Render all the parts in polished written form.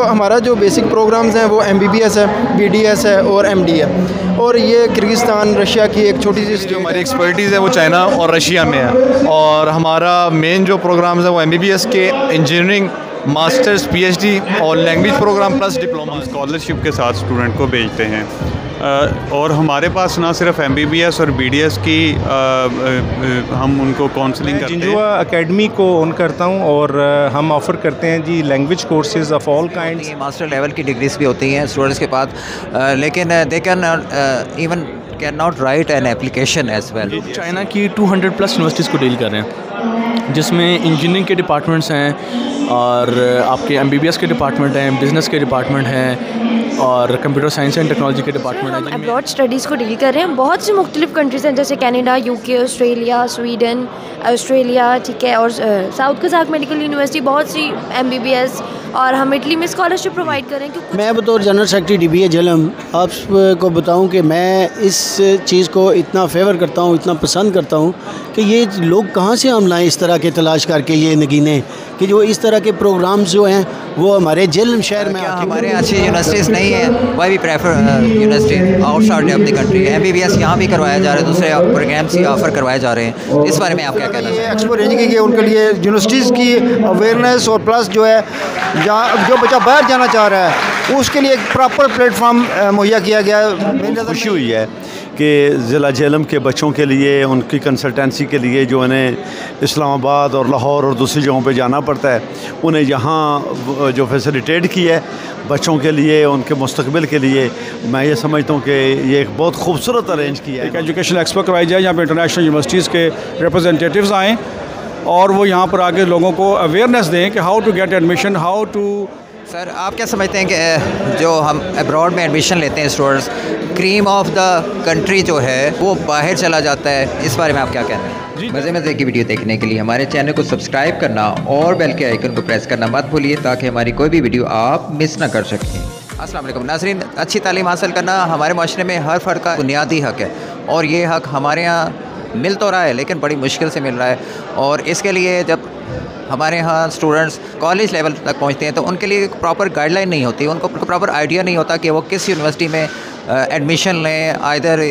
हमारा जो basic programmes हैं वो MBBS है, BDS है और MD है। और ये किर्गिस्तान रशिया की एक छोटी सी जो हमारी एक्सपर्टीज़ है वो चाइना और रशिया में है। और हमारा मेन जो प्रोग्राम्स है वो MBBS के इंजीनियरिंग, मास्टर्स, PhD और language program plus diploma scholarship के साथ स्टूडेंट को भेजते हैं। और हमारे पास ना सिर्फ MBBS और BDS की हम उनको काउंसलिंग करते हैं। जिंजुआ एकेडमी को ओन करता हूँ और हम ऑफ़र करते हैं जी language courses of all kinds. Master level की डिग्रीज भी होती हैं स्टूडेंट्स के पास, लेकिन they can even can not write an application as well. China की 200+ यूनिवर्सिटीज़ को डील कर रहे हैं, जिसमें इंजीनियरिंग के डिपार्टमेंट्स हैं और आपके MBBS के डिपार्टमेंट हैं, बिज़नेस के डिपार्टमेंट हैं और कंप्यूटर साइंस एंड टेक्नोलॉजी के डिपार्टमेंट हैं। हम अब्रॉड स्टडीज़ को डील कर रहे हैं। बहुत सी मुख्तलिफ कंट्रीज़ हैं जैसे Canada, UK, Australia, Sweden, Australia, ठीक है, और साउथ कज़ाक मेडिकल यूनिवर्सिटी, बहुत सी MBBS, और हम इटली में स्कॉलरशिप प्रोवाइड करें। क्योंकि मैं बतौर जनरल सेक्रेटरी DBA झेलम आपको बताऊं कि मैं इस चीज़ को इतना फेवर करता हूं, इतना पसंद करता हूं कि ये लोग कहां से हम लाएँ इस तरह के तलाश करके, ये नगीने कि जो इस तरह के प्रोग्राम्स जो हैं वो हमारे झेलम शहर में हमारे अच्छी यूनिवर्सिटीज़ नहीं है, why we prefer university outside of the country. MBBS यहाँ भी करवाया जा रहा है, दूसरे प्रोग्राम्स ही ऑफ़र करवाए जा रहे हैं। इस बारे में आप क्या कहना चाहिए? एक्सपो रेंज की उनके लिए यूनिवर्सिटीज़ की अवेयरनेस और प्लस जो है जो बच्चा बाहर जाना चाह रहा है उसके लिए एक प्रॉपर प्लेटफॉर्म मुहैया किया गया। खुशी हुई है कि ज़िला झेलम के बच्चों के लिए, उनकी कंसल्टेंसी के लिए जो उन्हें इस्लामाबाद और लाहौर और दूसरी जगहों पे जाना पड़ता है, उन्हें यहाँ जो फैसिलिटेट की है बच्चों के लिए, उनके मुस्तकबिल के लिए, मैं ये समझता हूँ कि ये एक बहुत खूबसूरत अरेंज किया है। एक एजुकेशन एक्सपो करवाई जाए जहाँ पे इंटरनेशनल यूनिवर्सिटीज़ के रिप्रेजेंटेटिव्स आएँ और वो यहाँ पर आके लोगों को अवेयरनेस दें कि how to get admission, how to. Sir, आप क्या समझते हैं कि जो हम अब्रॉड में एडमिशन लेते हैं students, cream of the country जो है वो बाहर चला जाता है, इस बारे में आप क्या कहते हैं? मज़े की वीडियो देखने के लिए हमारे चैनल को सब्सक्राइब करना और बेल के आइकन को प्रेस करना मत भूलिए ताकि हमारी कोई भी वीडियो आप मिस ना कर सकें। अस्सलाम वालेकुम नाज़रीन, अच्छी तालीम हासिल करना हमारे माशरे में हर फ़र्द का बुनियादी हक़ है और ये हक़ हमारे यहाँ मिल तो रहा है लेकिन बड़ी मुश्किल से मिल रहा है। और इसके लिए जब हमारे यहाँ स्टूडेंट्स कॉलेज लेवल तक पहुँचते हैं तो उनके लिए प्रॉपर गाइडलाइन नहीं होती, उनको प्रॉपर आइडिया नहीं होता कि वो किस यूनिवर्सिटी में एडमिशन लें, आइदर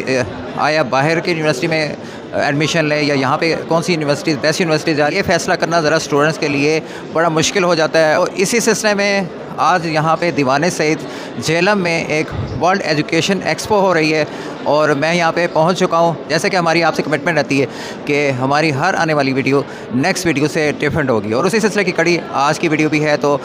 आया बाहर की यूनिवर्सिटी में एडमिशन लें या यहाँ पे कौन सी यूनिवर्सिटी बेस्ट यूनिवर्सिटी जा रही है। फ़ैसला करना ज़रा स्टूडेंट्स के लिए बड़ा मुश्किल हो जाता है। और इसी सिलसिले में आज यहाँ पे दीवाने सहित झेलम में एक वर्ल्ड एजुकेशन एक्सपो हो रही है और मैं यहाँ पे पहुँच चुका हूँ। जैसे कि हमारी आपसे कमिटमेंट रहती है कि हमारी हर आने वाली वीडियो नेक्स्ट वीडियो से डिफरेंट होगी और उसी सिलसिले की कड़ी आज की वीडियो भी है। तो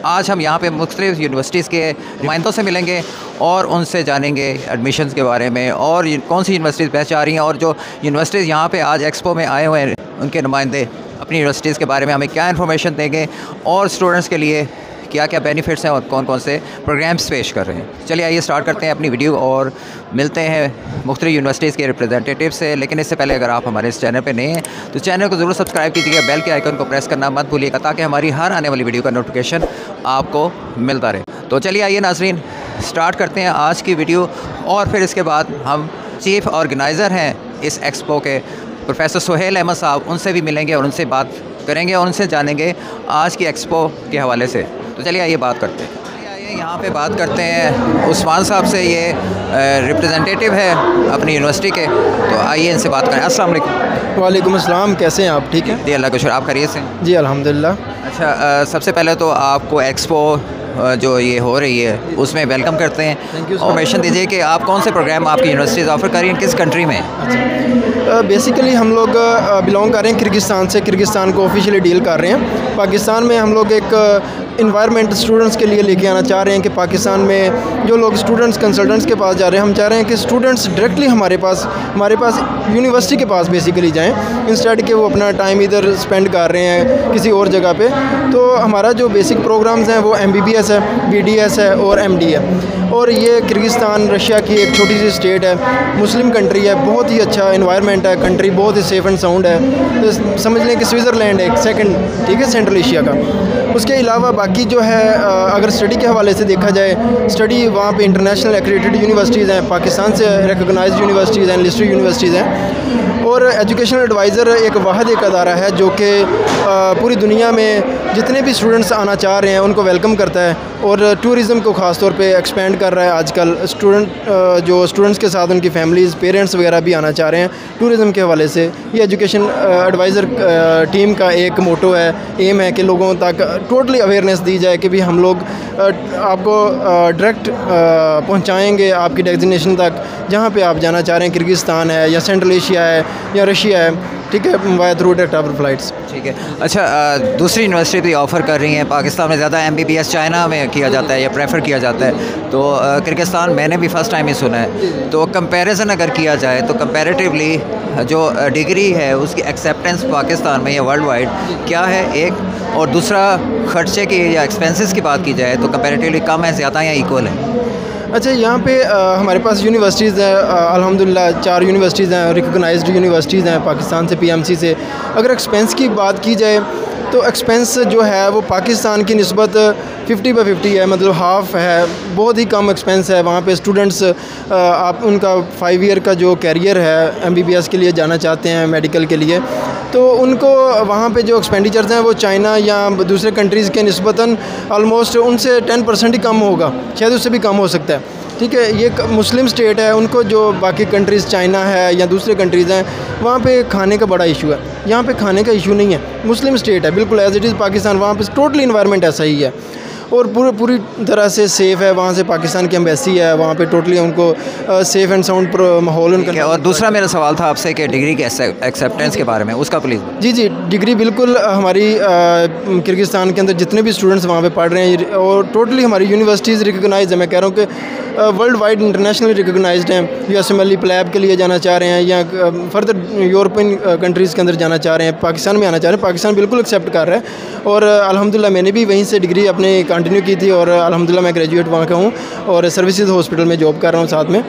आज हम यहाँ पे मुख्तलिफ यूनिवर्सिटीज़ के नुमाइंदों से मिलेंगे और उनसे जानेंगे एडमिशन्स के बारे में और कौन सी यूनिवर्सिटीज़ बेस्ट जा रही हैं और जो यूनिवर्सिटीज़ यहाँ पर आज एक्सपो में आए हुए हैं उनके नुमाइंदे अपनी यूनिवर्सिटीज़ के बारे में हमें क्या इन्फॉर्मेशन देंगे और स्टूडेंट्स के लिए क्या क्या बेनिफिट्स हैं और कौन कौन से प्रोग्राम्स पेश कर रहे हैं। चलिए आइए स्टार्ट करते हैं अपनी वीडियो और मिलते हैं मुख्तलिफ यूनिवर्सिटीज़ के रिप्रेजेंटेटिव से। लेकिन इससे पहले अगर आप हमारे इस चैनल पे नए हैं तो चैनल को ज़रूर सब्सक्राइब कीजिएगा, बेल के आइकन को प्रेस करना मत भूलिएगा ताकि हमारी हर आने वाली वीडियो का नोटिफिकेशन आपको मिलता रहे। तो चलिए आइए नाज़रीन स्टार्ट करते हैं आज की वीडियो और फिर इसके बाद हम चीफ़ ऑर्गेनाइज़र हैं इस एक्सपो के प्रोफेसर सुहेल अहमद साहब, उनसे भी मिलेंगे और उनसे बात करेंगे और उनसे जानेंगे आज की एक्सपो के हवाले से। तो चलिए आइए बात करते हैं। आइए यहाँ पे बात करते हैं उस्मान साहब से, ये रिप्रेजेंटेटिव है अपनी यूनिवर्सिटी के, तो आइए इनसे बात करें। अस्सलाम वालेकुम। वालेकुम अस्सलाम, कैसे हैं आप? ठीक है जी, अल्लाह का शुक्र, आप खैरियत से? जी अल्हम्दुलिल्लाह। अच्छा, सबसे पहले तो आपको एक्सपो जो ये हो रही है उसमें वेलकम करते हैं। इन्फॉर्मेशन दीजिए कि आप कौन से प्रोग्राम आपकी यूनिवर्सिटीज़ ऑफ़र कर रही हैं, किस कंट्री में? बेसिकली हम लोग बिलोंग कर रहे हैं किर्गिस्तान से, किर्गिस्तान को ऑफिशियली डील कर रहे हैं। पाकिस्तान में हम लोग एक इन्वायरमेंट स्टूडेंट्स के लिए लेके आना चाह रहे हैं कि पाकिस्तान में जो लोग स्टूडेंट्स कंसल्टेंट्स के पास जा रहे हैं, हम चाह रहे हैं कि स्टूडेंट्स डायरेक्टली हमारे पास यूनिवर्सिटी के पास बेसिकली जाएं इंस्टेड के वो अपना टाइम इधर स्पेंड कर रहे हैं किसी और जगह पे। तो हमारा जो बेसिक प्रोग्राम्स हैं वो MBBS है, BDS है और MD है। और ये किर्गिस्तान रशिया की एक छोटी सी स्टेट है, मुस्लिम कंट्री है, बहुत ही अच्छा इन्वायरमेंट है, कंट्री बहुत ही सेफ़ एंड साउंड है। तो समझ लें कि स्विट्ज़रलैंड एक सेकंड, ठीक है, सेंट्रल एशिया का। उसके अलावा बाकी जो है अगर स्टडी के हवाले से देखा जाए, स्टडी वहाँ पे इंटरनेशनल एक्रेडिटेड यूनिवर्सिटीज़ हैं, पाकिस्तान से रिकॉग्नाइज्ड यूनिवर्सिटीज़ हैं, लिस्टेड यूनिवर्सिटीज़ हैं। और एजुकेशनल एडवाइज़र एक वाहिद एक अदारा है जो कि पूरी दुनिया में जितने भी स्टूडेंट्स आना चाह रहे हैं उनको वेलकम करता है और टूरिज़म को ख़ास तौर पे एक्सपेंड कर रहा है। आजकल जो स्टूडेंट्स के साथ उनकी फैमिलीज़, पेरेंट्स वगैरह भी आना चाह रहे हैं टूरिज़म के हवाले से। ये एजुकेशन एडवाइज़र टीम का एक मोटो है, एम है कि लोगों तक टोटली अवेयरनेस दी जाए कि भी हम लोग आपको डायरेक्ट पहुंचाएंगे आपकी डेस्टिनेशन तक जहां पे आप जाना चाह रहे हैं। किर्गिस्तान है या सेंट्रल एशिया है या रशिया है, ठीक है, वाया थ्रू डायरेक्ट फ़्लाइट्स। ठीक है। अच्छा, दूसरी यूनिवर्सिटी भी ऑफ़र कर रही हैं। पाकिस्तान में ज़्यादा MBBS चाइना में किया जाता है या प्रेफर किया जाता है, तो किर्गिस्तान मैंने भी फ़र्स्ट टाइम ही सुना है। तो कंपैरिजन अगर किया जाए तो कंपैरेटिवली जो डिग्री है उसकी एक्सेप्टेंस पाकिस्तान में या वर्ल्ड वाइड क्या है एक, और दूसरा खर्चे की या एक्सपेंसेस की बात की जाए तो कंपैरेटिवली कम है, ज़्यादा या इक्वल है? अच्छा, यहाँ पे हमारे पास यूनिवर्सिटीज़ हैं, अल्हम्दुलिल्लाह 4 यूनिवर्सिटीज़ हैं, रिकॉग्नाइज्ड यूनिवर्सिटीज़ हैं पाकिस्तान से, PMC से। अगर एक्सपेंस की बात की जाए तो एक्सपेंस जो है वो पाकिस्तान की निस्बत 50/50 है, मतलब हाफ़ है, बहुत ही कम एक्सपेंस है। वहाँ पे स्टूडेंट्स आप उनका 5 ईयर का जो कैरियर है MBBS के लिए जाना चाहते हैं मेडिकल के लिए, तो उनको वहाँ पे जो एक्सपेंडिचर्स हैं वो चाइना या दूसरे कंट्रीज़ के निस्बतन ऑलमोस्ट उनसे 10% ही कम होगा, शायद उससे भी कम हो सकता है। ठीक है, ये मुस्लिम स्टेट है, उनको जो बाकी कंट्रीज़ चाइना है या दूसरे कंट्रीज़ हैं वहाँ पे खाने का बड़ा इशू है। यहाँ पे खाने का इशू नहीं है, मुस्लिम स्टेट है बिल्कुल एज़ इट इज़ पाकिस्तान, वहाँ पे टोटली इन्वायरमेंट ऐसा ही है और पूरी तरह से सेफ़ है। वहाँ से पाकिस्तान की एम्बेसी है, वहाँ पे टोटली उनको सेफ़ एंड साउंड माहौल उनका। और दूसरा मेरा सवाल था आपसे कि डिग्री के एक्सेप्टेंस के बारे में, उसका प्लीज़। जी, डिग्री बिल्कुल हमारी किर्गिस्तान के अंदर जितने भी स्टूडेंट्स वहाँ पे पढ़ रहे हैं और टोटली हमारी यूनिवर्सिटीज़ रिकॉग्नाइज्ड है। मैं कह रहा हूँ कि वर्ल्ड वाइड इंटरनेशनली रिकॉग्नाइज्ड हैं। USMLE प्लैब के लिए जाना चाह रहे हैं या फर्दर यूरोपियन कंट्रीज़ के अंदर जाना चाह रहे हैं, पाकिस्तान में आना चाह रहे हैं, पाकिस्तान बिल्कुल एक्सेप्ट कर रहा है। और अल्हम्दुलिल्लाह मैंने भी वहीं से डिग्री अपने कंटिन्यू की थी और अल्हम्दुलिल्लाह मैं ग्रेजुएट वहाँ का हूँ और सर्विसेज हॉस्पिटल में जॉब कर रहा हूँ साथ में।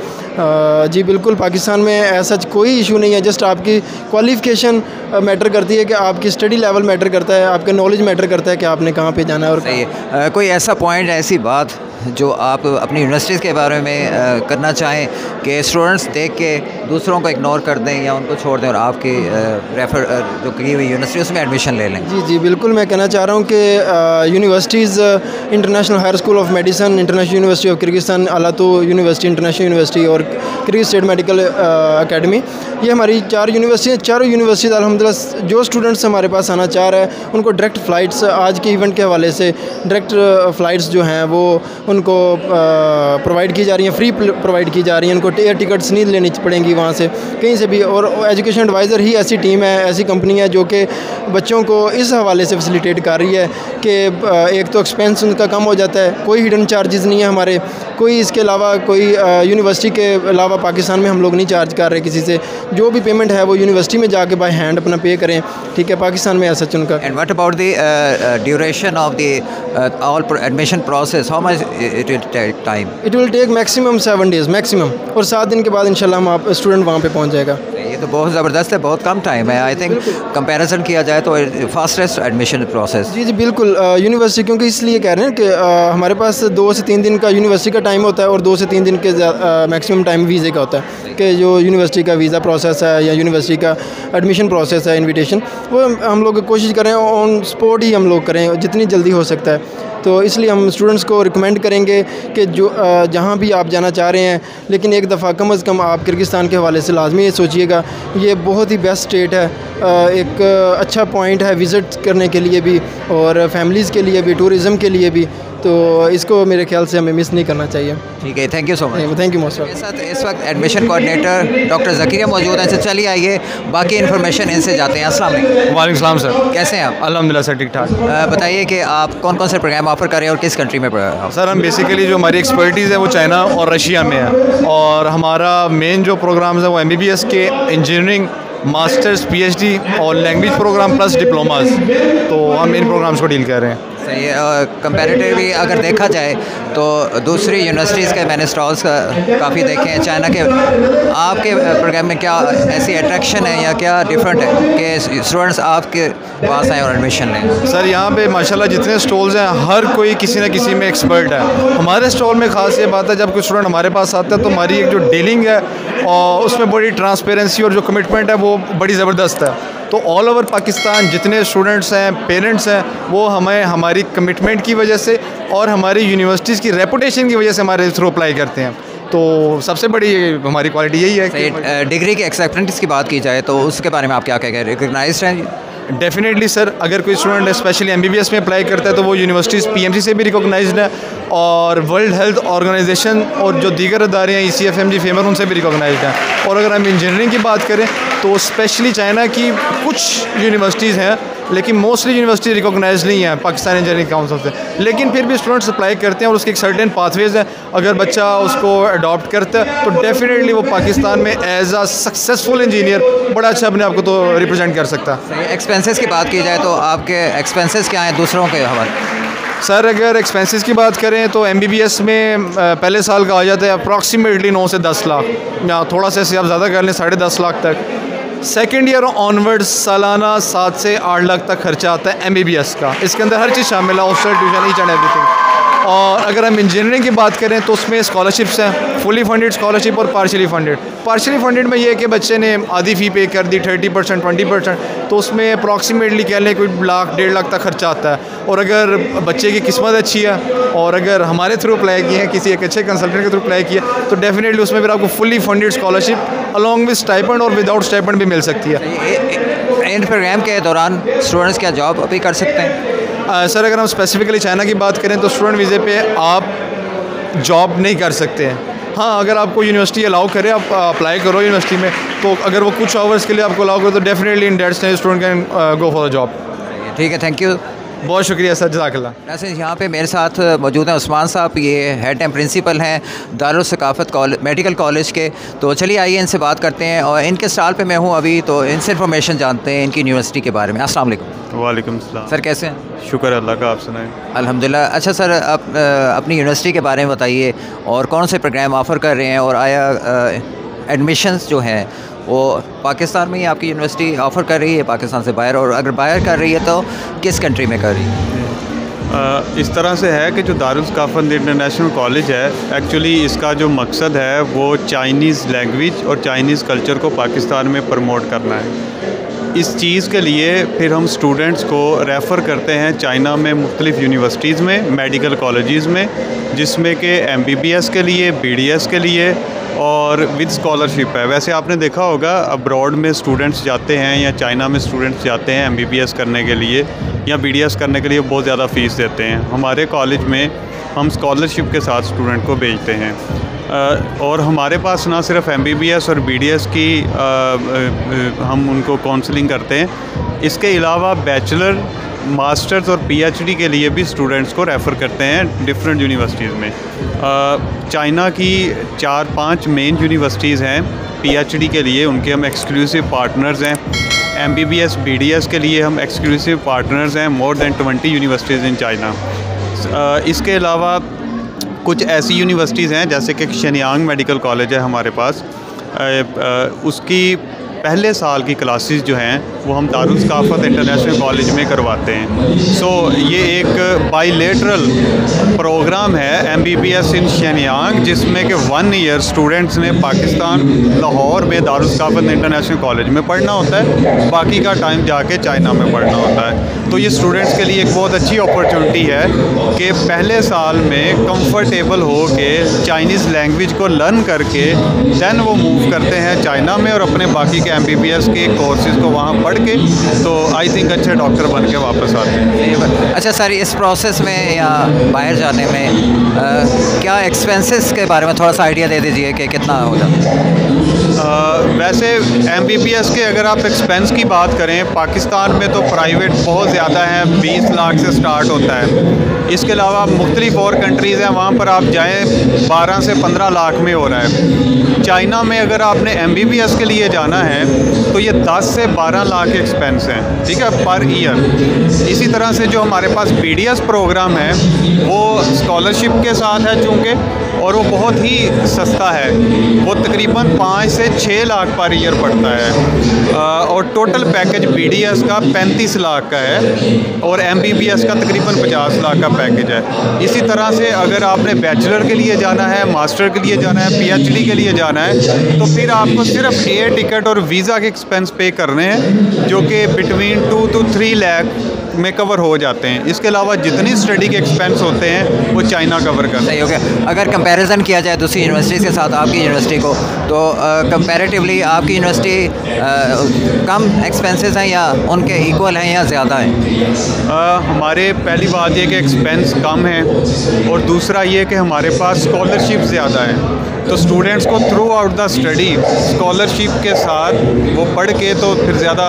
जी बिल्कुल, पाकिस्तान में ऐसा कोई इशू नहीं है, जस्ट आपकी क्वालिफ़िकेशन मैटर करती है कि आपकी स्टडी लेवल मैटर करता है, आपका नॉलेज मैटर करता है कि आपने कहाँ पे जाना है। और सही है। कोई ऐसा पॉइंट, ऐसी बात जो आप अपनी यूनिवर्सिटीज़ के बारे में करना चाहें कि स्टूडेंट्स देख के दूसरों को इग्नोर कर दें या उनको छोड़ दें और आपकी रेफर जो की हुई यूनिवर्सिटी उसमें एडमिशन ले लें? जी बिल्कुल, मैं कहना चाह रहा हूँ कि universities international higher school of medicine, international university of Kyrgyzstan, Alatoo university, international university और किर्गिज स्टेट मेडिकल अकेडमी, ये हमारी 4 यूनिवर्सिटी हैं। चारों यूनिवर्सिटीज़ अल्हम्दुलिल्लाह जो स्टूडेंट्स हमारे पास आना चाह रहे हैं उनको डायरेक्ट फ़्लाइट्स, आज के इवेंट के हवाले से डायरेक्ट फ़्लाइट्स जो हैं वो उनको प्रोवाइड की जा रही हैं, फ्री प्रोवाइड की जा रही हैं। उनको एयर टिकट्स नहीं लेनी पड़ेंगी वहाँ से कहीं से भी। और एजुकेशन एडवाइज़र ही ऐसी टीम है, ऐसी कंपनी है जो कि बच्चों को इस हवाले से फैसिलिटेट कर रही है कि एक तो एक्सपेंस उनका कम हो जाता है, कोई हिडन चार्जेस नहीं है हमारे, कोई इसके अलावा कोई यूनिवर्सिटी के अलावा पाकिस्तान में हम लोग नहीं चार्ज कर रहे किसी से। जो भी पेमेंट है वो यूनिवर्सिटी में जाके बाय हैंड अपना पे करें, ठीक है, पाकिस्तान में ऐसा उनका। And what about the duration of the all admission process, how much it will take time? It will take maximum 7 days maximum, और 7 दिन के बाद इंशाल्लाह हम आप स्टूडेंट वहाँ पे पहुँच जाएगा। ये तो बहुत ज़बरदस्त है, बहुत कम टाइम है। आई थिंक कंपैरिजन किया जाए तो फास्टेस्ट एडमिशन प्रोसेस। जी बिल्कुल, यूनिवर्सिटी क्योंकि इसलिए कह रहे हैं कि हमारे पास 2 से 3 दिन का यूनिवर्सिटी का टाइम होता है और 2 से 3 दिन के मैक्सिमम टाइम वीज़े का होता है कि जो यूनिवर्सिटी का वीज़ा प्रोसेस है या यूनिवर्सिटी का एडमिशन प्रोसेस है, इन्विटेशन, वो हम लोग कोशिश करें ऑन स्पॉट ही हम लोग करें जितनी जल्दी हो सकता है। तो इसलिए हम स्टूडेंट्स को रिकमेंड करेंगे कि जो जहाँ भी आप जाना चाह रहे हैं, लेकिन एक दफ़ा कम से कम आप किर्गिस्तान के हवाले से लाजमी ये सोचिएगा, ये बहुत ही बेस्ट स्टेट है, एक अच्छा पॉइंट है विज़िट करने के लिए भी और फैमिलीज़ के लिए भी, टूरिज़म के लिए भी। तो इसको मेरे ख्याल से हमें मिस नहीं करना चाहिए। ठीक है, thank you so much. Thank you most. मेरे साथ इस वक्त एडमिशन कोऑर्डिनेटर डॉक्टर ज़कीरिया मौजूद हैं। चलिए आइए बाकी इन्फॉर्मेशन इनसे जाते हैं। अस्सलाम वालेकुम। वालेकुम सलाम सर, कैसे हैं आप? अल्हम्दुलिल्लाह सर, ठीक ठाक। बताइए कि आप कौन कौन से प्रोग्राम ऑफ़र कर रहे हैं और किस कंट्री में पढ़ रहे हैं? सर हम बेसिकली जो हमारी एक्सपर्टीज़ है वो चाइना और रशिया में है और हमारा मेन जो प्रोग्राम्स है वो MBBS के इंजीनियरिंग, मास्टर्स, PhD और लैंग्वेज प्रोग्राम प्लस डिप्लोमास, तो हम इन प्रोग्राम्स को डील कर रहे हैं। सही है। कंपैरेटिवली अगर देखा जाए तो दूसरी यूनिवर्सिटीज़ के मैंने स्टॉल्स काफ़ी देखे हैं चाइना के, आपके प्रोग्राम में क्या ऐसी अट्रैक्शन है या क्या डिफरेंट है कि स्टूडेंट्स आपके पास आए और एडमिशन लें? सर यहाँ पे माशाल्लाह जितने स्टॉल्स हैं हर कोई किसी न किसी में एक्सपर्ट है। हमारे स्टॉल में ख़ास ये बात है, जब कोई स्टूडेंट हमारे पास आता है तो हमारी एक जो डीलिंग है और उसमें बड़ी ट्रांसपेरेंसी और जो कमिटमेंट है वो बड़ी ज़बरदस्त है। तो ऑल ओवर पाकिस्तान जितने स्टूडेंट्स हैं, पेरेंट्स हैं, वो हमें हमारी कमिटमेंट की वजह से और हमारी यूनिवर्सिटीज़ की रेपुटेशन की वजह से हमारे थ्रू अप्लाई करते हैं। तो सबसे बड़ी हमारी क्वालिटी यही है कि डिग्री की एक्सेप्टेंस की बात की जाए तो उसके बारे में आप क्या कहेंगे, रिकग्नाइज्ड हैं? डेफिनेटली सर, अगर कोई स्टूडेंट स्पेशली MBBS में अप्लाई करता है तो वो यूनिवर्सिटीज़ PMC से भी रिकॉग्नाइज्ड है और वर्ल्ड हेल्थ ऑर्गेनाइजेशन और जो दीगर अदारे हैं ECFMG, फेमर, उनसे भी रिकॉग्नाइज्ड हैं। और अगर हम इंजीनियरिंग की बात करें तो स्पेशली चाइना की कुछ यूनिवर्सिटीज़ हैं, लेकिन मोस्टली यूनिवर्सिटी रिकॉग्नाइज नहीं है पाकिस्तान इंजीनियरिंग काउंसिल से, लेकिन फिर भी स्टूडेंट्स अप्लाई करते हैं और उसके एक सर्टेन पाथवेज है। अगर बच्चा उसको अडॉप्ट करता है तो डेफिनेटली वो पाकिस्तान में एज आ सक्सेसफुल इंजीनियर बड़ा अच्छा अपने आप को तो रिप्रेजेंट कर सकता है। एक्सपेंसेस की बात की जाए तो आपके एक्सपेंसेस क्या हैं दूसरों के हवाले? सर अगर एक्सपेंसेस की बात करें तो MBBS में पहले साल का आ जाता है अप्रॉक्सीमेटली 9 से 10 लाख, या थोड़ा सा आप ज़्यादा कर लें 10.5 लाख तक। सेकेंड ईयर ऑनवर्ड्स सालाना 7 से 8 लाख तक खर्चा आता है MBBS का। इसके अंदर हर चीज़ शामिल है, hostel, tuition, each and everything. और अगर हम इंजीनियरिंग की बात करें तो उसमें स्कॉलरशिप्स हैं, फुली फंडेड स्कॉलरशिप और पार्शली फंडेड। पार्शली फंडेड में ये है कि बच्चे ने आधी फ़ी पे कर दी, 30%, 20%, तो उसमें अप्रॉक्सीमेटली कह लें कोई लाख, 1.5 लाख तक खर्चा आता है। और अगर बच्चे की किस्मत अच्छी है और अगर हमारे थ्रू अप्लाई किए हैं, किसी एक अच्छे कंसल्टेंट के थ्रू अप्लाई किया, तो डेफिनेटली उसमें फिर आपको fully funded scholarship along with stipend और विदाउट स्टाइपेंड भी मिल सकती है। इन प्रोग्राम के दौरान स्टूडेंट्स क्या जॉब अभी कर सकते हैं? सर अगर हम स्पेसिफिकली चाइना की बात करें तो स्टूडेंट वीज़े पे आप जॉब नहीं कर सकते हैं। हाँ, अगर आपको यूनिवर्सिटी अलाउ करे, आप अप्लाई करो यूनिवर्सिटी में, तो अगर वो कुछ आवर्स के लिए आपको अलाउ करो तो definitely in that stage student can go for a job. ठीक है, थैंक यू, बहुत शुक्रिया सर, जज़ाकल्लाह। वैसे यहाँ पे मेरे साथ मौजूद हैं उस्मान साहब, ये हेड एंड प्रिंसिपल हैं दारुल सकाफ़त मेडिकल कॉलेज के। तो चलिए आइए इनसे बात करते हैं और इनके स्टॉल पे मैं हूँ अभी, तो इनसे इन्फॉर्मेशन जानते हैं इनकी यूनिवर्सिटी के बारे में। अस्सलाम वालेकुम। वालेकुम सलाम। सर कैसे हैं? शुक्र अल्लाह का, आप सुनाएं। अल्हम्दुलिल्लाह। अच्छा सर, आप अपनी यूनिवर्सिटी के बारे में बताइए और कौन से प्रोग्राम ऑफ़र कर रहे हैं, और आया एडमिशन्स जो हैं वो पाकिस्तान में ही आपकी यूनिवर्सिटी ऑफ़र कर रही है, पाकिस्तान से बाहर, और अगर बाहर कर रही है तो किस कंट्री में कर रही है? इस तरह से है कि जो दारुल सकाफ़त इंटरनेशनल कॉलेज है, एक्चुअली इसका जो मकसद है वो चाइनीज़ लैंग्वेज और चाइनीज़ कल्चर को पाकिस्तान में प्रमोट करना है। इस चीज़ के लिए फिर हम स्टूडेंट्स को रेफ़र करते हैं चाइना में मुख्तलिफ़ यूनिवर्सिटीज़ में, मेडिकल कॉलेजेस में, जिसमें कि MBBS के लिए, BDS के लिए और विद स्कॉलरशिप है। वैसे आपने देखा होगा अब्रॉड में स्टूडेंट्स जाते हैं या चाइना में स्टूडेंट्स जाते हैं MBBS करने के लिए या BDS करने के लिए, बहुत ज़्यादा फ़ीस देते हैं। हमारे कॉलेज में हम स्कॉलरशिप के साथ स्टूडेंट को भेजते हैं। और हमारे पास ना सिर्फ MBBS और BDS की हम उनको काउंसलिंग करते हैं, इसके अलावा बैचलर, मास्टर्स और PhD के लिए भी स्टूडेंट्स को रेफ़र करते हैं डिफरेंट यूनिवर्सिटीज़ में। चाइना की 4-5 मेन यूनिवर्सिटीज़ हैं PhD के लिए, उनके हम एक्सक्लूसिव पार्टनर्स हैं। MBBS, BDS के लिए हम एक्सक्लूसिव पार्टनर्स हैं, more than 20 universities in China. इसके अलावा कुछ ऐसी यूनिवर्सिटीज़ हैं जैसे कि शेनयांग मेडिकल कॉलेज है हमारे पास, उसकी पहले साल की क्लासेस जो हैं वो हम दारुल सकाफ़त इंटरनेशनल कॉलेज में करवाते हैं। सो ये एक बाइलेटरल प्रोग्राम है MBBS इन शेनयांग, जिसमें कि 1 ईयर स्टूडेंट्स ने पाकिस्तान लाहौर में दारुल सकाफ़त इंटरनेशनल कॉलेज में पढ़ना होता है, बाकी का टाइम जाके चाइना में पढ़ना होता है। तो ये स्टूडेंट्स के लिए एक बहुत अच्छी अपॉर्चुनिटी है कि पहले साल में कंफर्टेबल हो के चाइनीज़ लैंग्वेज को लर्न करके दैन वो मूव करते हैं चाइना में और अपने बाकी के MBBS के कोर्सेज़ को वहाँ पढ़ के, तो आई थिंक अच्छे डॉक्टर बन के वापस आते हैं। अच्छा सर, इस प्रोसेस में या बाहर जाने में क्या एक्सपेंसेस के बारे में थोड़ा सा आइडिया दे दीजिए कि कितना हो जाता है? वैसे MBBS के अगर आप एक्सपेंस की बात करें, पाकिस्तान में तो प्राइवेट बहुत ज़्यादा है, 20 लाख से स्टार्ट होता है। इसके अलावा मुख्तलिफ और कंट्रीज़ हैं, वहाँ पर आप जाएँ 12 से 15 लाख में हो रहा है। चाइना में अगर आपने MBBS के लिए जाना है तो ये 10 से 12 लाख एक्सपेंस हैं, ठीक है, पर ईयर। इसी तरह से जो हमारे पास BDS प्रोग्राम है वो स्कॉलरशिप के साथ है चूँकि, और वो बहुत ही सस्ता है। वो तकरीबन 5 से 6 लाख पर ईयर पड़ता है और टोटल पैकेज BDS का 35 लाख का है और MBBS का तकरीबन 50 लाख का पैकेज है। इसी तरह से अगर आपने बैचलर के लिए जाना है, मास्टर के लिए जाना है, PhD के लिए जाना है तो फिर आपको सिर्फ एयर टिकट और वीज़ा के एक्सपेंस पे करने हैं जो कि बिटवीन 2 to 3 लाख में कवर हो जाते हैं। इसके अलावा जितनी स्टडी के एक्सपेंस होते हैं वो चाइना कवर करता है। सही हो गया। अगर कंपैरिजन किया जाए दूसरी यूनिवर्सिटीज़ के साथ आपकी यूनिवर्सिटी को तो कंपैरेटिवली आपकी यूनिवर्सिटी कम एक्सपेंसेस हैं या उनके इक्वल हैं या ज़्यादा हैं? हमारे पहली बात ये कि एक्सपेंस कम है और दूसरा ये कि हमारे पास स्कॉलरशिप ज़्यादा है। तो स्टूडेंट्स को through out the study scholarship के साथ वो पढ़ के तो फिर ज़्यादा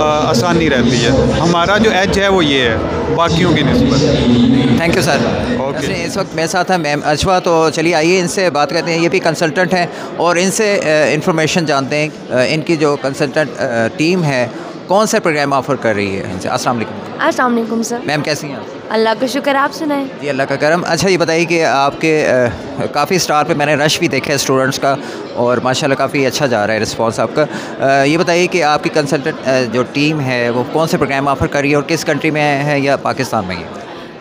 आसानी रहती है। हमारा जो एज है वो ये है बाकियों की निस्बत। Thank you sir. ओके, इस वक्त मेरे साथ है मैम अजवा, तो चलिए आइए इनसे बात करते हैं। ये भी कंसल्टेंट हैं और इनसे इंफॉर्मेशन जानते हैं। इनकी जो कंसल्टेंट टीम है कौन से प्रोग्राम ऑफ़र कर रही है इनसे। अस्सलाम वालेकुम। अस्सलाम वालेकुम सर। मैम कैसी हैं आप? अल्लाह का शुक्र, आप सुनाएं। जी अल्लाह का करम। अच्छा ये बताइए कि आपके काफ़ी स्टार पे मैंने रश भी देखा है स्टूडेंट्स का और माशाल्लाह काफ़ी अच्छा जा रहा है रिस्पांस आपका। ये बताइए कि आपकी कंसल्टेंट जो टीम है वो कौन से प्रोग्राम ऑफ़र कर रही है और किस कंट्री में है या पाकिस्तान में ही?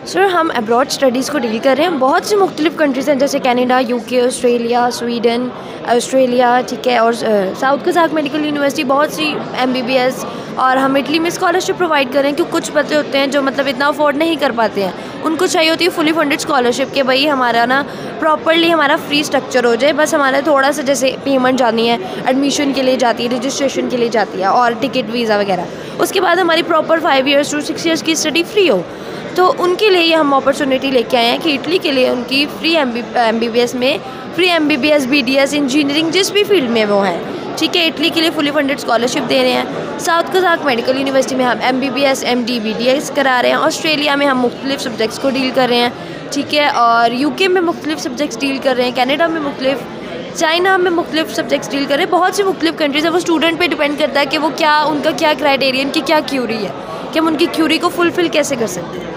सर हम अब्रॉड स्टडीज़ को डील कर रहे हैं। बहुत सी मुख्तलिफ कंट्रीज़ हैं जैसे Canada, UK, Australia, Sweden, Australia, ठीक है, और साउथ कज़ाक मेडिकल यूनिवर्सिटी, बहुत सी MBBS, और हम इटली में स्कॉलरशिप प्रोवाइड कर रहे हैं क्योंकि कुछ बच्चे होते हैं जो मतलब इतना अफोर्ड नहीं कर पाते हैं, उनको चाहिए होती है फुली फंडेड स्कॉलरशिप के भाई हमारा ना प्रॉपरली हमारा फ्री स्ट्रक्चर हो जाए, बस हमारा थोड़ा सा जैसे पेमेंट जानी है, एडमिशन के लिए जाती है, रजिस्ट्रेशन के लिए जाती है और टिकट वीज़ा वगैरह, उसके बाद हमारी प्रॉपर 5 years to 6 years की स्टडी फ्री हो। तो उनके लिए हम अपॉर्चुनिटी लेके आए हैं कि इटली के लिए उनकी फ्री MBBS में फ्री MBBS BDS इंजीनियरिंग जिस भी फील्ड में वो हैं, ठीक है, इटली के लिए फुली फंडेड स्कॉलरशिप दे रहे हैं। साउथ कज़ाक मेडिकल यूनिवर्सिटी में हम MBBS MD BDS करा रहे हैं। ऑस्ट्रेलिया में हम मुख्तलिफ सब्जेक्ट्स को डील कर रहे हैं, ठीक है, और UK में मुख्तलिफ सब्जेक्ट्स डील कर रहे हैं, कनाडा में मुख्तलिफ, चाइना में मुख्तलिफ सब्जेक्ट्स डील कर रहे हैं। बहुत सी मुख्तलिफ कंट्रीज़ है। वो स्टूडेंट पे डिपेंड करता है कि वो क्या उनका क्या क्राइटेरिया, उनकी क्या क्यूरी है कि हम उनकी क्यूरी को फुलफ़िल कैसे कर सकते हैं।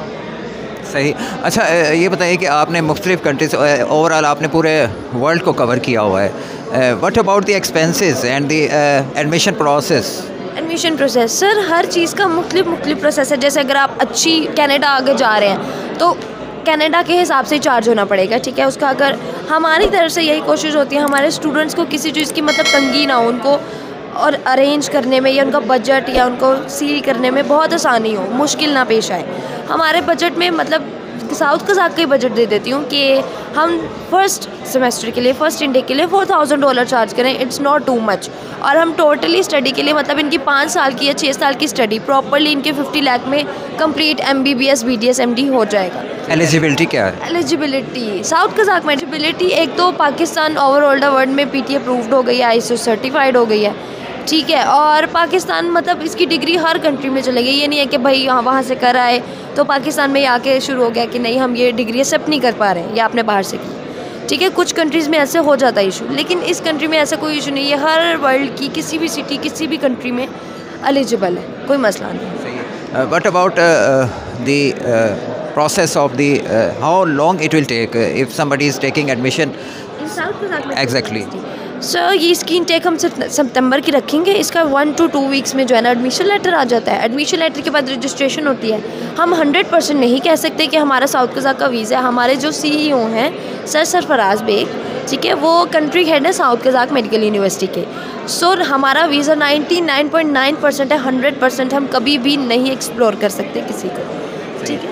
सही। अच्छा ये बताइए कि आपने मुख्तलिफ कंट्रीज ओवरऑल आपने पूरे वर्ल्ड को कवर किया हुआ है। What about the expenses and the admission process? Admission process sir हर चीज़ का मुख्तलिफ प्रोसेस है। जैसे अगर आप अच्छी कनाडा आगे जा रहे हैं तो कनाडा के हिसाब से चार्ज होना पड़ेगा, ठीक है। उसका अगर हमारी तरफ से यही कोशिश होती है हमारे स्टूडेंट्स को किसी चीज़ की मतलब तंगी ना हो, उनको और अरेंज करने में या उनका बजट या उनको सील करने में बहुत आसानी हो, मुश्किल ना पेश आए। हमारे बजट में मतलब साउथ कज़ाक का ही बजट दे देती हूँ कि हम फर्स्ट सेमेस्टर के लिए, फर्स्ट इंटेक के लिए $4,000 चार्ज करें, इट्स नॉट टू मच। और हम टोटली स्टडी के लिए मतलब इनकी 5 साल की या 6 साल की स्टडी प्रॉपरली इनके 50 लाख में कंप्लीट MBBS BDS MD हो जाएगा। एलिजिबिलिटी क्या है? एलिजिबिलिटी साउथ कज़ाक में एलिजिबिलिटी एक तो पाकिस्तान ओवरऑल द वर्ल्ड में PTA अप्रूव्ड हो गई है, ISO सर्टिफाइड हो गई है, ठीक है, और पाकिस्तान मतलब इसकी डिग्री हर कंट्री में चलेगी। ये नहीं है कि भाई वहाँ से कर आए तो पाकिस्तान में आके शुरू हो गया कि नहीं हम ये डिग्री एक्सेप्ट नहीं कर पा रहे हैं या आपने बाहर से की, ठीक है। कुछ कंट्रीज़ में ऐसे हो जाता है इशू, लेकिन इस कंट्री में ऐसा कोई इशू नहीं है। हर वर्ल्ड की किसी भी सिटी किसी भी कंट्री में एलिजिबल है, कोई मसला नहीं। What about the process of the how long it will take if somebody is taking admission in South Kazakh? Exactly. Sir ये इसकी इनटेक हम सितंबर की रखेंगे। इसका 1 to 2 weeks में जो है ना एडमिशन लेटर आ जाता है। एडमिशन लेटर के बाद रजिस्ट्रेशन होती है। हम 100% नहीं कह सकते कि हमारा साउथ कज़ाक का वीज़ा है। हमारे जो CEO हैं सर सरफराज बेग, ठीक है, वो कंट्री हेड है साउथ कज़ाक मेडिकल यूनिवर्सिटी के। सो हमारा वीज़ा 99.9% है। 100% हम कभी भी नहीं एक्सप्लोर कर सकते किसी को, ठीक है।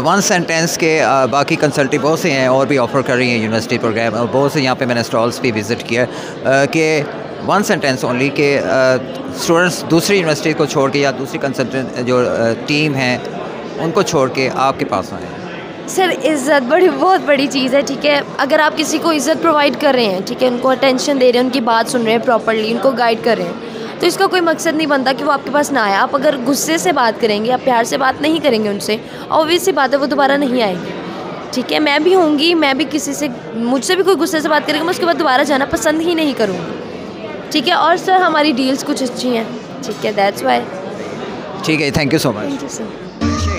वन सेंटेंस के बाकी कंसल्टिंग बहुत से हैं और भी ऑफ़र कर रही हैं यूनिवर्सिटी प्रोग्राम, और बहुत से यहाँ पे मैंने स्टॉल्स भी विज़िट किया कि वन सेंटेंस ओनली के स्टूडेंट्स दूसरी यूनिवर्सिटी को छोड़ के या दूसरी कंसल्टेंट जो टीम है उनको छोड़ के आपके पास आए। सर इज़्ज़त बहुत बड़ी चीज़ है, ठीक है। अगर आप किसी को इज़्ज़त प्रोवाइड कर रहे हैं, ठीक है, उनको अटेंशन दे रहे हैं, उनकी बात सुन रहे हैं प्रॉपर्ली, उनको गाइड कर रहे हैं, तो इसका कोई मकसद नहीं बनता कि वो आपके पास ना आए। आप अगर गुस्से से बात करेंगे, आप प्यार से बात नहीं करेंगे उनसे, ऑब्वियस सी बात है वो दोबारा नहीं आएंगे, ठीक है। मैं भी होंगी, मैं भी किसी से, मुझसे भी कोई गुस्से से बात करेगा मैं उसके बाद दोबारा जाना पसंद ही नहीं करूँगी, ठीक है। और सर हमारी डील्स कुछ अच्छी हैं, ठीक है, दैट्स वाई। ठीक है, thank you so much. Thank you sir.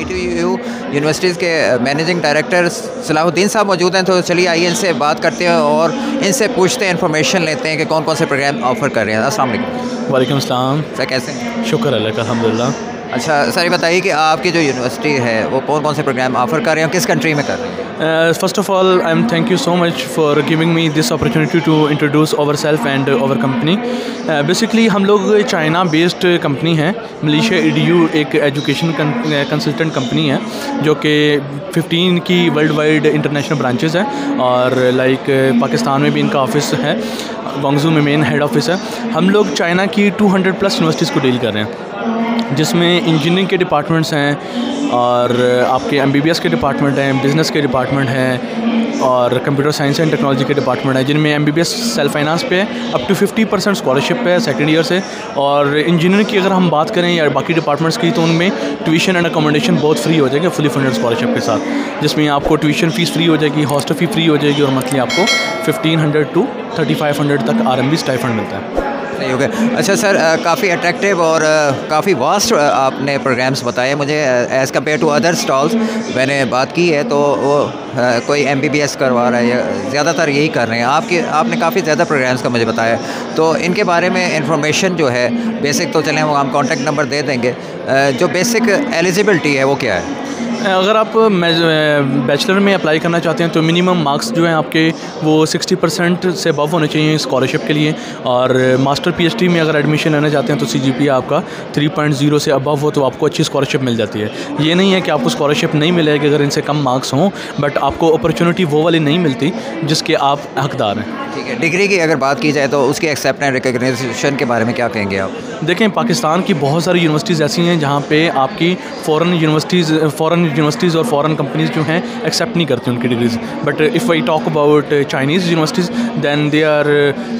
ATU universities के मैनेजिंग डायरेक्टर सलाहुद्दीन साहब मौजूद हैं, तो चलिए आइए इनसे बात करते हैं और इनसे पूछते हैं, इन्फॉर्मेशन लेते हैं कि कौन कौन से प्रोग्राम ऑफ़र कर रहे हैं। अस्सलाम वालेकुम। वालेकुम सलाम सर, कैसे हैं? शुक्र अल्लाह का, अल्हम्दुलिल्लाह। अच्छा सर, ये बताइए कि आपकी जो यूनिवर्सिटी है वो कौन कौन से प्रोग्राम ऑफ़र कर रहे हैं और किस कंट्री में कर रहे हैं? First of all, thank you so much for giving me this opportunity to introduce ourselves and our company. Basically हम लोग चाइना बेस्ड कंपनी है। मलेशिया EDU एक एजुकेशन कंसल्टेंट कंपनी है जो कि 15 की वर्ल्ड वाइड इंटरनेशनल ब्रांचेस हैं और लाइक पाकिस्तान में भी इनका ऑफिस है, ग्वांगझू में मेन हेड ऑफिस है। हम लोग चाइना की 200+ यूनिवर्सिटीज़ को डील कर रहे हैं, जिसमें इंजीनियरिंग के डिपार्टमेंट्स हैं और आपके MBBS के डिपार्टमेंट हैं, बिज़नेस के डिपार्टमेंट हैं और कंप्यूटर साइंस एंड टेक्नोलॉजी के डिपार्टमेंट हैं, जिनमें MBBS सेल्फ फाइनेंस पे अप टू 50% स्कॉलरशिप पे सेकंड ईयर से। और इंजीनियरिंग की अगर हम बात करें या बाकी डिपार्टमेंट्स की, तो उनमें ट्यूशन एंड अकोमोडेशन बहुत फ्री हो जाएगी फुली फंडेड स्कॉलरशिप के साथ, जिसमें आपको ट्यूशन फ़ीस फ्री हो जाएगी, हॉस्टल फ़ी फ्री हो जाएगी और मंथली आपको 1500 to 3500 तक RMB स्टाइफंड मिलता है। सही हो गया। अच्छा सर, काफ़ी अट्रैक्टिव और काफ़ी वास्ट आपने प्रोग्राम्स बताए मुझे as compare to other stalls. मैंने बात की है तो वो कोई MBBS करवा रहा है या ज़्यादातर यही कर रहे हैं। आपने काफ़ी ज़्यादा प्रोग्राम्स का मुझे बताया, तो इनके बारे में इंफॉर्मेशन जो है बेसिक तो चलें, वो हम कॉन्टैक्ट नंबर दे देंगे। जो बेसिक एलिजिबिलिटी है वो क्या है? अगर आप बैचलर में अप्लाई करना चाहते हैं तो मिनिमम मार्क्स जो हैं आपके वो 60% से अबव होने चाहिए स्कॉलरशिप के लिए, और मास्टर PhD में अगर एडमिशन लेना चाहते हैं तो CGPA आपका 3.0 से अबव हो तो आपको अच्छी स्कॉलरशिप मिल जाती है। ये नहीं है कि आपको स्कॉलरशिप नहीं मिलेगी अगर इनसे कम मार्क्स हों, बट आपको अपॉर्चुनिटी वो वाली नहीं मिलती जिसके आप हकदार हैं। ठीक है, डिग्री की अगर बात की जाए तो उसकी एक्सेप्ट एंड रिकग्निशन के बारे में क्या कहेंगे आप? देखें, पाकिस्तान की बहुत सारी यूनिवर्सिटीज़ ऐसी हैं जहाँ पे आपकी फ़ॉरेन यूनिवर्सिटीज़ और फ़ॉरेन कंपनीज़ जो हैं एक्सेप्ट नहीं करती उनकी degrees. But if I talk about Chinese universities then they are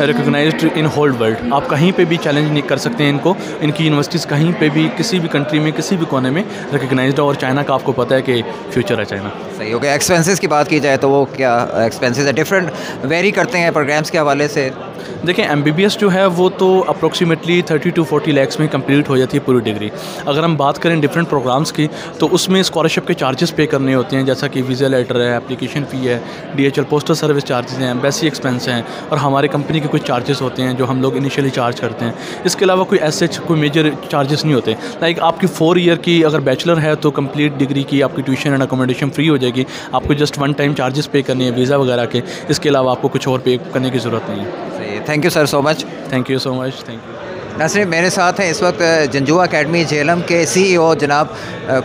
recognised in whole world. आप कहीं पे भी चैलेंज नहीं कर सकते हैं इनको, इनकी यूनिवर्सिटीज़ कहीं पे भी किसी भी कंट्री में किसी भी कोने में रिकग्नाइज्ड है। और चाइना का आपको पता है कि फ्यूचर है चाइना। सही हो गया। एक्सपेंसेस की बात की जाए तो वो क्या एक्सपेंसेस है? डिफरेंट वेरी करते हैं प्रोग्राम्स के हवाले से? देखें, MBBS जो है वो तो अप्रोक्सीमेटली 30 to 40 लाख में कंप्लीट हो जाती है पूरी डिग्री। अगर हम बात करें डिफरेंट प्रोग्राम्स की तो उसमें स्कॉलरशिप के चार्जेस पे करने होते हैं, जैसा कि वीज़ा लेटर है, एप्लीकेशन फ़ी है, DHL पोस्टल सर्विस चार्जेस हैं, एम्बेसी एक्सपेंस हैं और हमारे कंपनी के कुछ चार्जेस होते हैं जो हम लोग इनिशियली चार्ज करते हैं। इसके अलावा कोई ऐसे कोई मेजर चार्जेस नहीं होते। लाइक आपकी 4 ईयर की अगर बैचलर है तो कंप्लीट डिग्री की आपकी ट्यूशन एंड अकोमोडेशन फ्री हो जाएगी। आपको जस्ट वन टाइम चार्जेस पे करनी है वीज़ा वगैरह के, इसके अलावा आपको कुछ और पे करने की ज़रूरत नहीं है। सही है, thank you sir so much. Thank you so much. Thank you. नाज़रीन, मेरे साथ हैं इस वक्त जंजुआ अकेडमी झेलम के CEO जनाब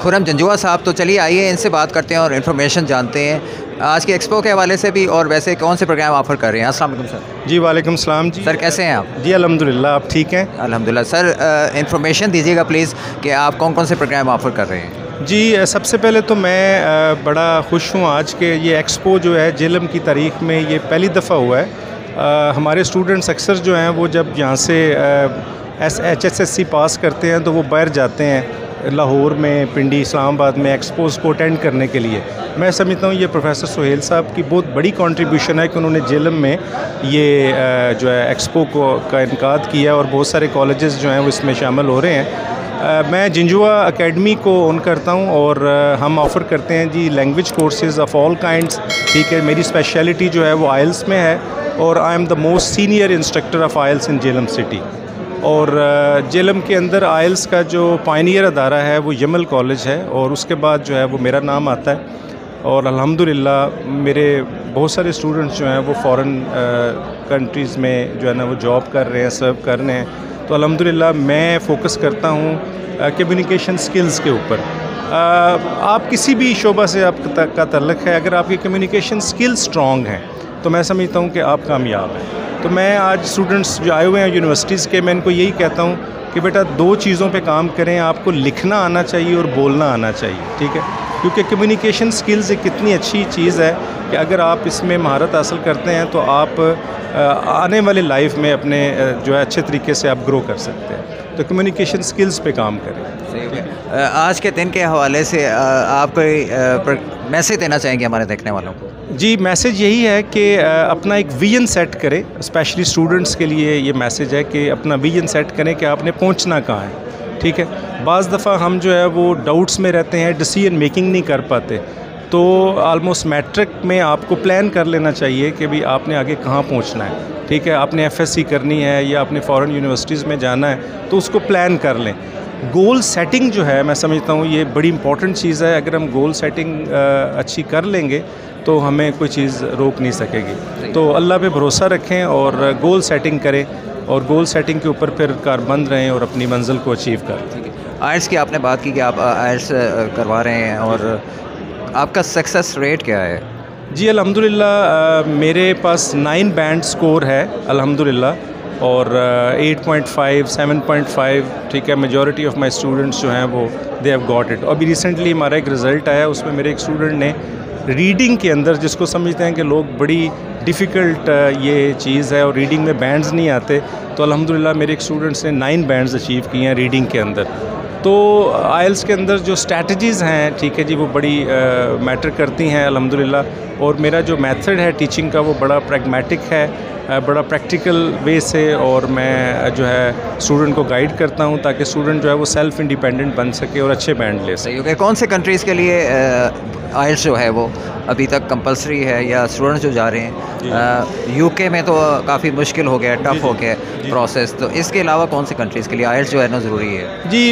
खुरम जंजुआ साहब। तो चलिए आइए इनसे बात करते हैं और इन्फॉर्मेशन जानते हैं आज के एक्सपो के हवाले से भी, और वैसे कौन से प्रोग्राम ऑफ़र कर रहे हैं। अस्सलाम वालेकुम सर। जी वालेकुम सलाम जी। सर कैसे हैं आप? जी अल्हम्दुलिल्लाह, आप ठीक हैं? अल्हम्दुलिल्लाह। सर इन्फॉर्मेशन दीजिएगा प्लीज़ कि आप कौन कौन से प्रोग्राम ऑफ़र कर रहे हैं। जी सबसे पहले तो मैं बड़ा खुश हूँ आज के ये एक्सपो जो है झेलम की तारीख़ में ये पहली दफ़ा हुआ है। हमारे स्टूडेंट्स अक्सर जो हैं वो जब यहाँ से HSSC पास करते हैं तो वो बाहर जाते हैं लाहौर में, पिंडी, इस्लामाबाद में एक्सपोज़ को अटेंड करने के लिए। मैं समझता हूँ ये प्रोफेसर सुहेल साहब की बहुत बड़ी कंट्रीब्यूशन है कि उन्होंने झेलम में ये जो है एक्सपो का इनकाद किया और बहुत सारे कॉलेजेस जो हैं वो इसमें शामिल हो रहे हैं। मैं जंजुआ अकेडमी को ओन करता हूँ और हम ऑफ़र करते हैं जी language courses of all kinds. ठीक है, मेरी स्पेशलिटी जो है वो IELTS में है और I am the most senior instructor of IELTS in Jhelum city. और झेलम के अंदर IELTS का जो पायनियर अदारा है वो यमल कॉलेज है और उसके बाद जो है वो मेरा नाम आता है। और अल्हम्दुलिल्लाह मेरे बहुत सारे स्टूडेंट्स जो हैं वो फ़ॉरेन कंट्रीज़ में जो है ना वो जॉब कर रहे हैं, सर्व कर रहे हैं। तो अल्हम्दुलिल्लाह मैं फ़ोकस करता हूँ कम्युनिकेशन स्किल्स के ऊपर। आप किसी भी शोबा से आपका तल्लुक़ है, अगर आपकी कम्युनिकेशन स्किल्स स्ट्रॉन्ग हैं तो मैं समझता हूँ कि आप कामयाब हैं। तो मैं आज स्टूडेंट्स जो आए हुए हैं यूनिवर्सिटीज़ के, मैं इनको यही कहता हूँ कि बेटा 2 चीज़ों पे काम करें, आपको लिखना आना चाहिए और बोलना आना चाहिए। ठीक है, क्योंकि कम्युनिकेशन स्किल्स एक कितनी अच्छी चीज़ है कि अगर आप इसमें महारत हासिल करते हैं तो आप आने वाले लाइफ में अपने जो है अच्छे तरीके से आप ग्रो कर सकते हैं। तो कम्युनिकेशन स्किल्स पे काम करें। आज के दिन के हवाले से आप कोई मैसेज देना चाहेंगे हमारे देखने वालों को? जी, मैसेज यही है कि अपना एक विजन सेट करें। स्पेशली स्टूडेंट्स के लिए ये मैसेज है कि अपना विजन सेट करें कि आपने पहुंचना कहाँ है। ठीक है, बाज़ दफ़ा हम जो है वो डाउट्स में रहते हैं, डिसीजन मेकिंग नहीं कर पाते। तो आलमोस्ट मैट्रिक में आपको प्लान कर लेना चाहिए कि भाई आपने आगे कहाँ पहुँचना है, ठीक है। आपने FSC करनी है या आपने फ़ॉरेन यूनिवर्सिटीज़ में जाना है तो उसको प्लान कर लें। गोल सेटिंग जो है मैं समझता हूँ ये बड़ी इंपॉर्टेंट चीज़ है। अगर हम गोल सेटिंग अच्छी कर लेंगे तो हमें कोई चीज़ रोक नहीं सकेगी। तो अल्लाह पे भरोसा रखें और गोल सेटिंग करें और गोल सेटिंग के ऊपर फिर कारबंद रहें और अपनी मंजिल को अचीव करें। आइल्स की आपने बात की कि आप आइल्स करवा रहे हैं और आपका सक्सेस रेट क्या है? जी अल्हम्दुलिल्लाह मेरे पास 9 बैंड स्कोर है अल्हम्दुलिल्लाह और 8.5 7.5, ठीक है। मेजॉरिटी ऑफ माय स्टूडेंट्स जो हैं वो दे हैव गॉट इट। अभी रिसेंटली हमारा एक रिज़ल्ट आया, उसमें मेरे एक स्टूडेंट ने रीडिंग के अंदर, जिसको समझते हैं कि लोग बड़ी डिफ़िकल्ट ये चीज़ है और रीडिंग में बैंड्स नहीं आते, तो अल्हम्दुलिल्लाह मेरे एक स्टूडेंट्स ने 9 बैंड्स अचीव किए हैं रीडिंग के अंदर। तो आइल्स के अंदर जो स्ट्रैटेजीज़ हैं, ठीक है जी, वो बड़ी मैटर करती हैं अल्हम्दुलिल्लाह। और मेरा जो मेथड है टीचिंग का वो बड़ा प्रैग्मेटिक है, बड़ा प्रैक्टिकल वे से, और मैं जो है स्टूडेंट को गाइड करता हूँ ताकि स्टूडेंट जो है वो सेल्फ़ इंडिपेंडेंट बन सके और अच्छे बैंड ले सके। ओके, कौन से कंट्रीज़ के लिए आइल्स जो है वो अभी तक कंपलसरी है या स्टूडेंट्स जो जा रहे हैं? UK में तो काफ़ी मुश्किल हो गया, टफ़ हो गया प्रोसेस, तो इसके अलावा कौन से कंट्रीज़ के लिए आइल्स जो है ना ज़रूरी है? जी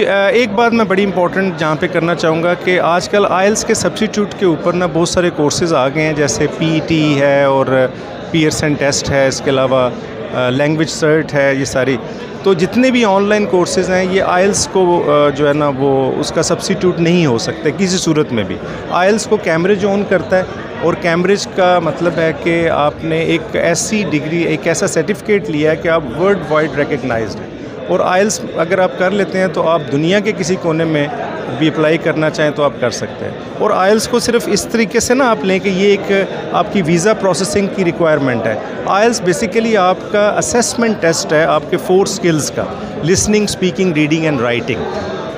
एक बात मैं बड़ी इंपॉर्टेंट जहाँ पे करना चाहूँगा कि आजकल आइल्स के सब्स्टिट्यूट के ऊपर ना बहुत सारे कोर्सेज़ आ गए हैं, जैसे PET है और पियर्सन टेस्ट है, इसके अलावा लैंग्वेज सर्ट है, ये सारी। तो जितने भी ऑनलाइन कोर्सेज़ हैं ये आइल्स को जो है ना वो उसका सब्स्टिट्यूट नहीं हो सकते किसी सूरत में भी। आइल्स को कैम्ब्रिज ओन करता है और कैम्ब्रिज का मतलब है कि आपने एक ऐसी डिग्री, एक ऐसा सर्टिफिकेट लिया है कि आप वर्ल्ड वाइड रिकग्नाइज्ड हैं। और आइल्स अगर आप कर लेते हैं तो आप दुनिया के किसी कोने में भी अप्लाई करना चाहें तो आप कर सकते हैं। और आइल्स को सिर्फ इस तरीके से ना आप लें कि ये एक आपकी वीज़ा प्रोसेसिंग की रिक्वायरमेंट है। आइल्स बेसिकली आपका असेसमेंट टेस्ट है आपके 4 स्किल्स का, listening, speaking, reading and writing.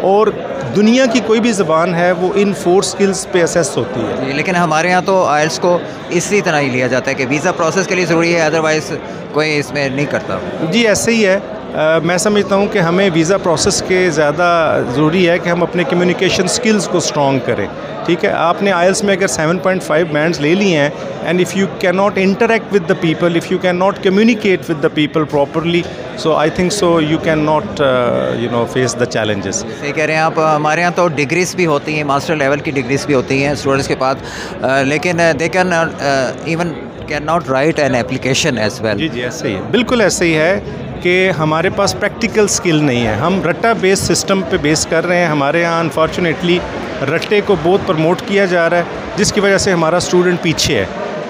और दुनिया की कोई भी ज़बान है वो इन 4 स्किल्स पे असेस होती है। लेकिन हमारे यहाँ तो आइल्स को इसी तरह ही लिया जाता है कि वीज़ा प्रोसेस के लिए ज़रूरी है, अदरवाइज़ कोई इसमें नहीं करता। जी ऐसे ही है। मैं समझता हूँ कि हमें वीज़ा प्रोसेस के ज़्यादा ज़रूरी है कि हम अपने कम्युनिकेशन स्किल्स को स्ट्रॉन्ग करें, ठीक है। आपने आइल्स में अगर 7.5 बैंड्स ले लिए हैं and if you can not interact with the people, if you can not communicate with the people properly, so I think so you can not face the challenges. ये कह रहे हैं आप। हमारे यहाँ तो डिग्रीज़ भी होती हैं, मास्टर लेवल की डिग्रीज़ भी होती हैं स्टूडेंट्स के पास, लेकिन they can even can not write an application as well. जी ऐसे ही है, बिल्कुल ऐसे ही है कि हमारे पास प्रैक्टिकल स्किल नहीं है। हम रट्टा बेस्ड सिस्टम पे बेस कर रहे हैं। हमारे यहाँ अनफॉर्चुनेटली रट्टे को बहुत प्रमोट किया जा रहा है, जिसकी वजह से हमारा स्टूडेंट पीछे है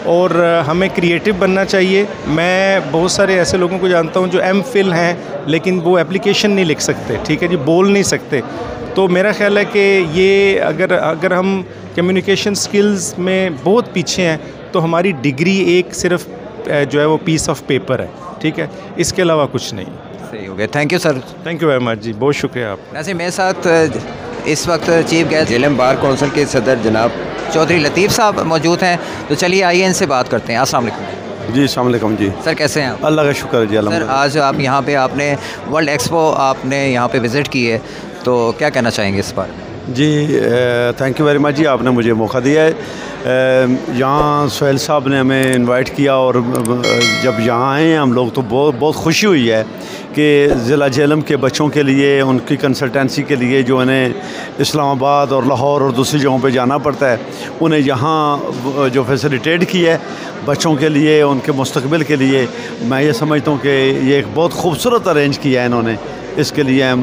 और हमें क्रिएटिव बनना चाहिए। मैं बहुत सारे ऐसे लोगों को जानता हूँ जो MPhil हैं लेकिन वो एप्लीकेशन नहीं लिख सकते, ठीक है जी, बोल नहीं सकते। तो मेरा ख्याल है कि ये अगर हम कम्युनिकेशन स्किल्स में बहुत पीछे हैं तो हमारी डिग्री एक सिर्फ जो है वो पीस ऑफ पेपर है, ठीक है, इसके अलावा कुछ नहीं। सही हो गया। Thank you sir. Thank you very much जी, बहुत शुक्रिया आप। वैसे मेरे साथ इस वक्त chief guest Jhelum bar council के सदर जनाब चौधरी लतीफ़ साहब मौजूद हैं, तो चलिए आइए इनसे बात करते हैं। अस्सलाम वालेकुम। जी अस्सलाम वालेकुम जी। सर कैसे हैं आप? अल्लाह का शुक्र है जी। सर आज आप यहाँ पे आपने वर्ल्ड एक्सपो आपने यहाँ पे विज़िट की है, तो क्या कहना चाहेंगे इस बार? जी थैंक यू वेरी मच जी, आपने मुझे मौका दिया है। यहाँ सुहेल साहब ने हमें इनवाइट किया और जब यहाँ आए हैं हम लोग तो बहुत खुशी हुई है कि ज़िला झेलम के बच्चों के लिए, उनकी कंसल्टेंसी के लिए जो उन्हें इस्लामाबाद और लाहौर और दूसरी जगहों पे जाना पड़ता है, उन्हें यहाँ जो फैसिलिटेट की है बच्चों के लिए, उनके मुस्तकबिल के लिए, मैं ये समझता हूँ कि ये एक बहुत खूबसूरत अरेंज किया है इन्होंने। इसके लिए हम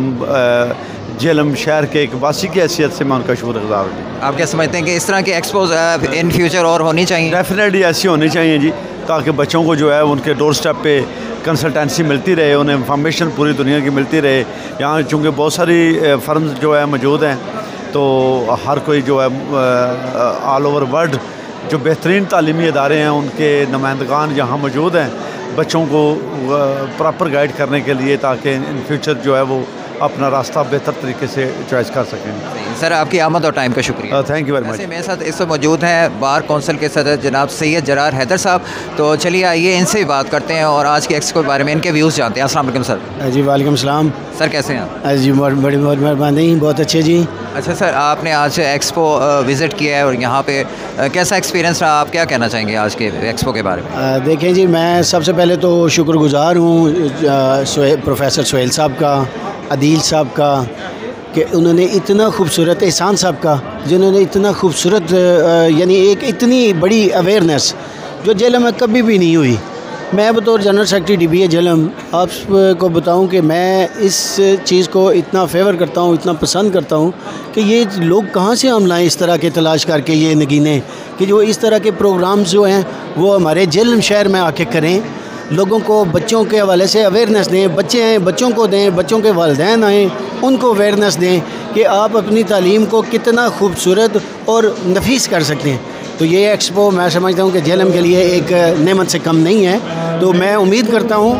झेलम शहर के एक वासी की हैसियत से मैं उनका शुक्रगुज़ार हूँ। आप क्या समझते हैं कि इस तरह की एक्सपोज इन फ्यूचर और होनी चाहिए? डेफिनेटली ऐसी होनी चाहिए जी, ताकि बच्चों को जो है उनके डोर स्टेप पे कंसल्टेंसी मिलती रहे, उन्हें इंफॉर्मेशन पूरी दुनिया की मिलती रहे। यहाँ चूँकि बहुत सारी फर्म्स जो है मौजूद हैं, तो हर कोई जो है ऑल ओवर वर्ल्ड जो बेहतरीन तालीमी इदारे हैं उनके नुमाइंदगान यहाँ मौजूद हैं बच्चों को प्रॉपर गाइड करने के लिए, ताकि इन फ्यूचर जो है वो अपना रास्ता बेहतर तरीके से चॉइस कर सकें। सर आपकी आमद और टाइम का शुक्रिया। Thank you very much. मेरे साथ इस वक्त मौजूद हैं बार कौंसिल के सदर जनाब सैयद जरार हैदर साहब। तो चलिए आइए इनसे भी बात करते हैं और आज के एक्सपो के बारे में इनके व्यूज़ जानते हैं। अस्सलाम वालेकुम सर। जी वालेकुम सलाम। सर कैसे हैं? जी बड़ी बहुत मेहरबानी, बहुत अच्छे जी। अच्छा सर, आपने आज एक्सपो विज़िट किया है और यहाँ पे कैसा एक्सपीरियंस रहा, आप क्या कहना चाहेंगे आज के एक्सपो के बारे में? देखें जी, मैं सबसे पहले तो शुक्रगुज़ार हूँ प्रोफेसर सुहेल साहब का, अदील साहब का, कि उन्होंने इतना खूबसूरत, एहसान साहब का, जिन्होंने इतना खूबसूरत यानी एक इतनी बड़ी अवेयरनेस जो जेलम में कभी भी नहीं हुई। मैं बतौर जनरल सेक्रेटरी DBA जेलम आपको बताऊं कि मैं इस चीज़ को इतना फेवर करता हूं, इतना पसंद करता हूं कि ये लोग कहां से हम लाएँ इस तरह के तलाश करके, ये नगीने कि जो इस तरह के प्रोग्राम्स जो हैं वो हमारे जेलम शहर में आके करें, लोगों को बच्चों के हवाले से अवेयरनेस दें, बच्चे हैं बच्चों को दें, बच्चों के वालिदैन आएँ उनको अवेयरनेस दें कि आप अपनी तालीम को कितना खूबसूरत और नफीस कर सकते हैं। तो ये एक्सपो मैं समझता हूँ कि जेलम के लिए एक नेमत से कम नहीं है। तो मैं उम्मीद करता हूँ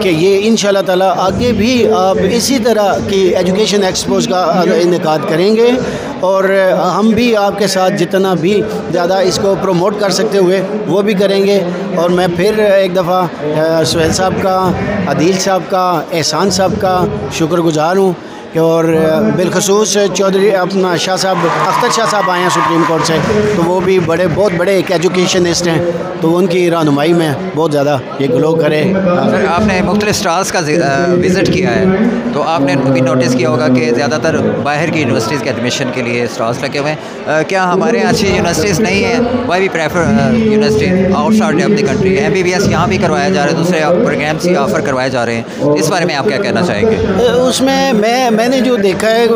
कि ये इंशाल्लाह ताला आगे भी आप इसी तरह की एजुकेशन एक्सपोज का इनेकाद करेंगे और हम भी आपके साथ जितना भी ज़्यादा इसको प्रमोट कर सकते हुए वो भी करेंगे। और मैं फिर एक दफ़ा सुहेल साहब का, अदील साहब का, एहसान साहब का शुक्रगुज़ार हूँ और बिलखसूस चौधरी अपना शाह साहब, अख्तर शाह साहब आए हैं सुप्रीम कोर्ट से, तो वो भी बहुत बड़े एक एजुकेशनिस्ट हैं, तो उनकी रहनुमाई में बहुत ज़्यादा ये ग्लो करे। सर आपने मुख्तलिफ स्टॉल्स का विज़िट किया है, तो आपने भी नोटिस किया होगा कि ज़्यादातर बाहर की यूनिवर्सिटीज़ के एडमिशन के लिए स्टॉल्स लगे हुए हैं। क्या हमारे यहाँ अच्छी यूनिवर्सिटीज़ नहीं हैं, वह भी प्रेफर यूनिवर्सिटी आउटसाइड अपनी कंट्री, MBBS यहाँ भी करवाया जा रहा है, दूसरे प्रोग्राम्स ही ऑफ़र करवाए जा रहे हैं, इस बारे में आप क्या कहना चाहेंगे? उसमें मैंने जो देखा है,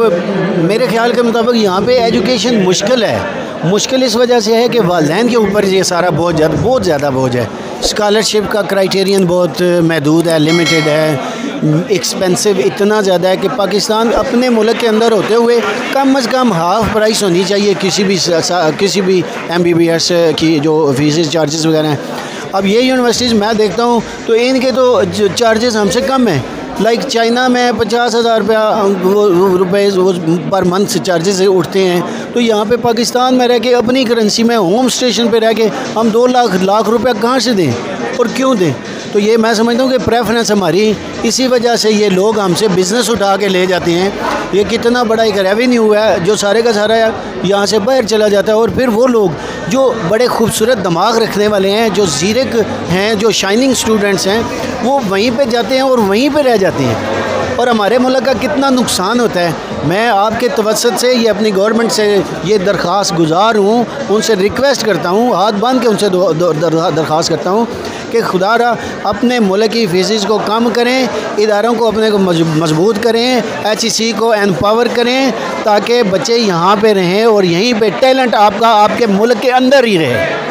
मेरे ख्याल के मुताबिक यहाँ पे एजुकेशन मुश्किल है। मुश्किल इस वजह से है कि वालिदैन के ऊपर ये सारा बहुत ज़्यादा बोझ है। स्कॉलरशिप का क्राइटेरियन बहुत महदूद है, लिमिटेड है, एक्सपेंसिव इतना ज़्यादा है कि पाकिस्तान अपने मुल्क के अंदर होते हुए कम अज़ कम हाफ़ प्राइस होनी चाहिए किसी भी MBBS की जो फीस चार्जेस वगैरह हैं। अब ये यूनिवर्सिटीज़ मैं देखता हूँ तो इनके तो चार्जेस हमसे कम हैं। लाइक चाइना में 50,000 रुपये पर मंथ चार्जेस उठते हैं, तो यहाँ पे पाकिस्तान में रह के अपनी करेंसी में होम स्टेशन पे रह के हम 2 लाख रुपया कहाँ से दें और क्यों दें? तो ये मैं समझता हूँ कि प्रेफरेंस हमारी इसी वजह से ये लोग हमसे बिज़नेस उठा के ले जाते हैं। ये कितना बड़ा एक रेवेन्यू है जो सारे का सारा यहाँ से बाहर चला जाता है, और फिर वो लोग जो बड़े खूबसूरत दिमाग रखने वाले हैं, जो ज़ीरक हैं, जो शाइनिंग स्टूडेंट्स हैं, वो वहीं पे जाते हैं और वहीं पे रह जाते हैं, और हमारे मुल्क का कितना नुकसान होता है। मैं आपके तवज्जुह से ये अपनी गवर्नमेंट से ये दरख्वास्त गुजार हूँ, उनसे रिक्वेस्ट करता हूँ, हाथ बांध के उनसे दरख्वास्त करता हूँ कि खुदारा अपने मुल्क की फीसिस को कम करें, इदारों को अपने को मजबूत करें, HEC को एम्पावर करें ताकि बच्चे यहाँ पे रहें और यहीं पे टैलेंट आपका आपके मुल्क के अंदर ही रहे।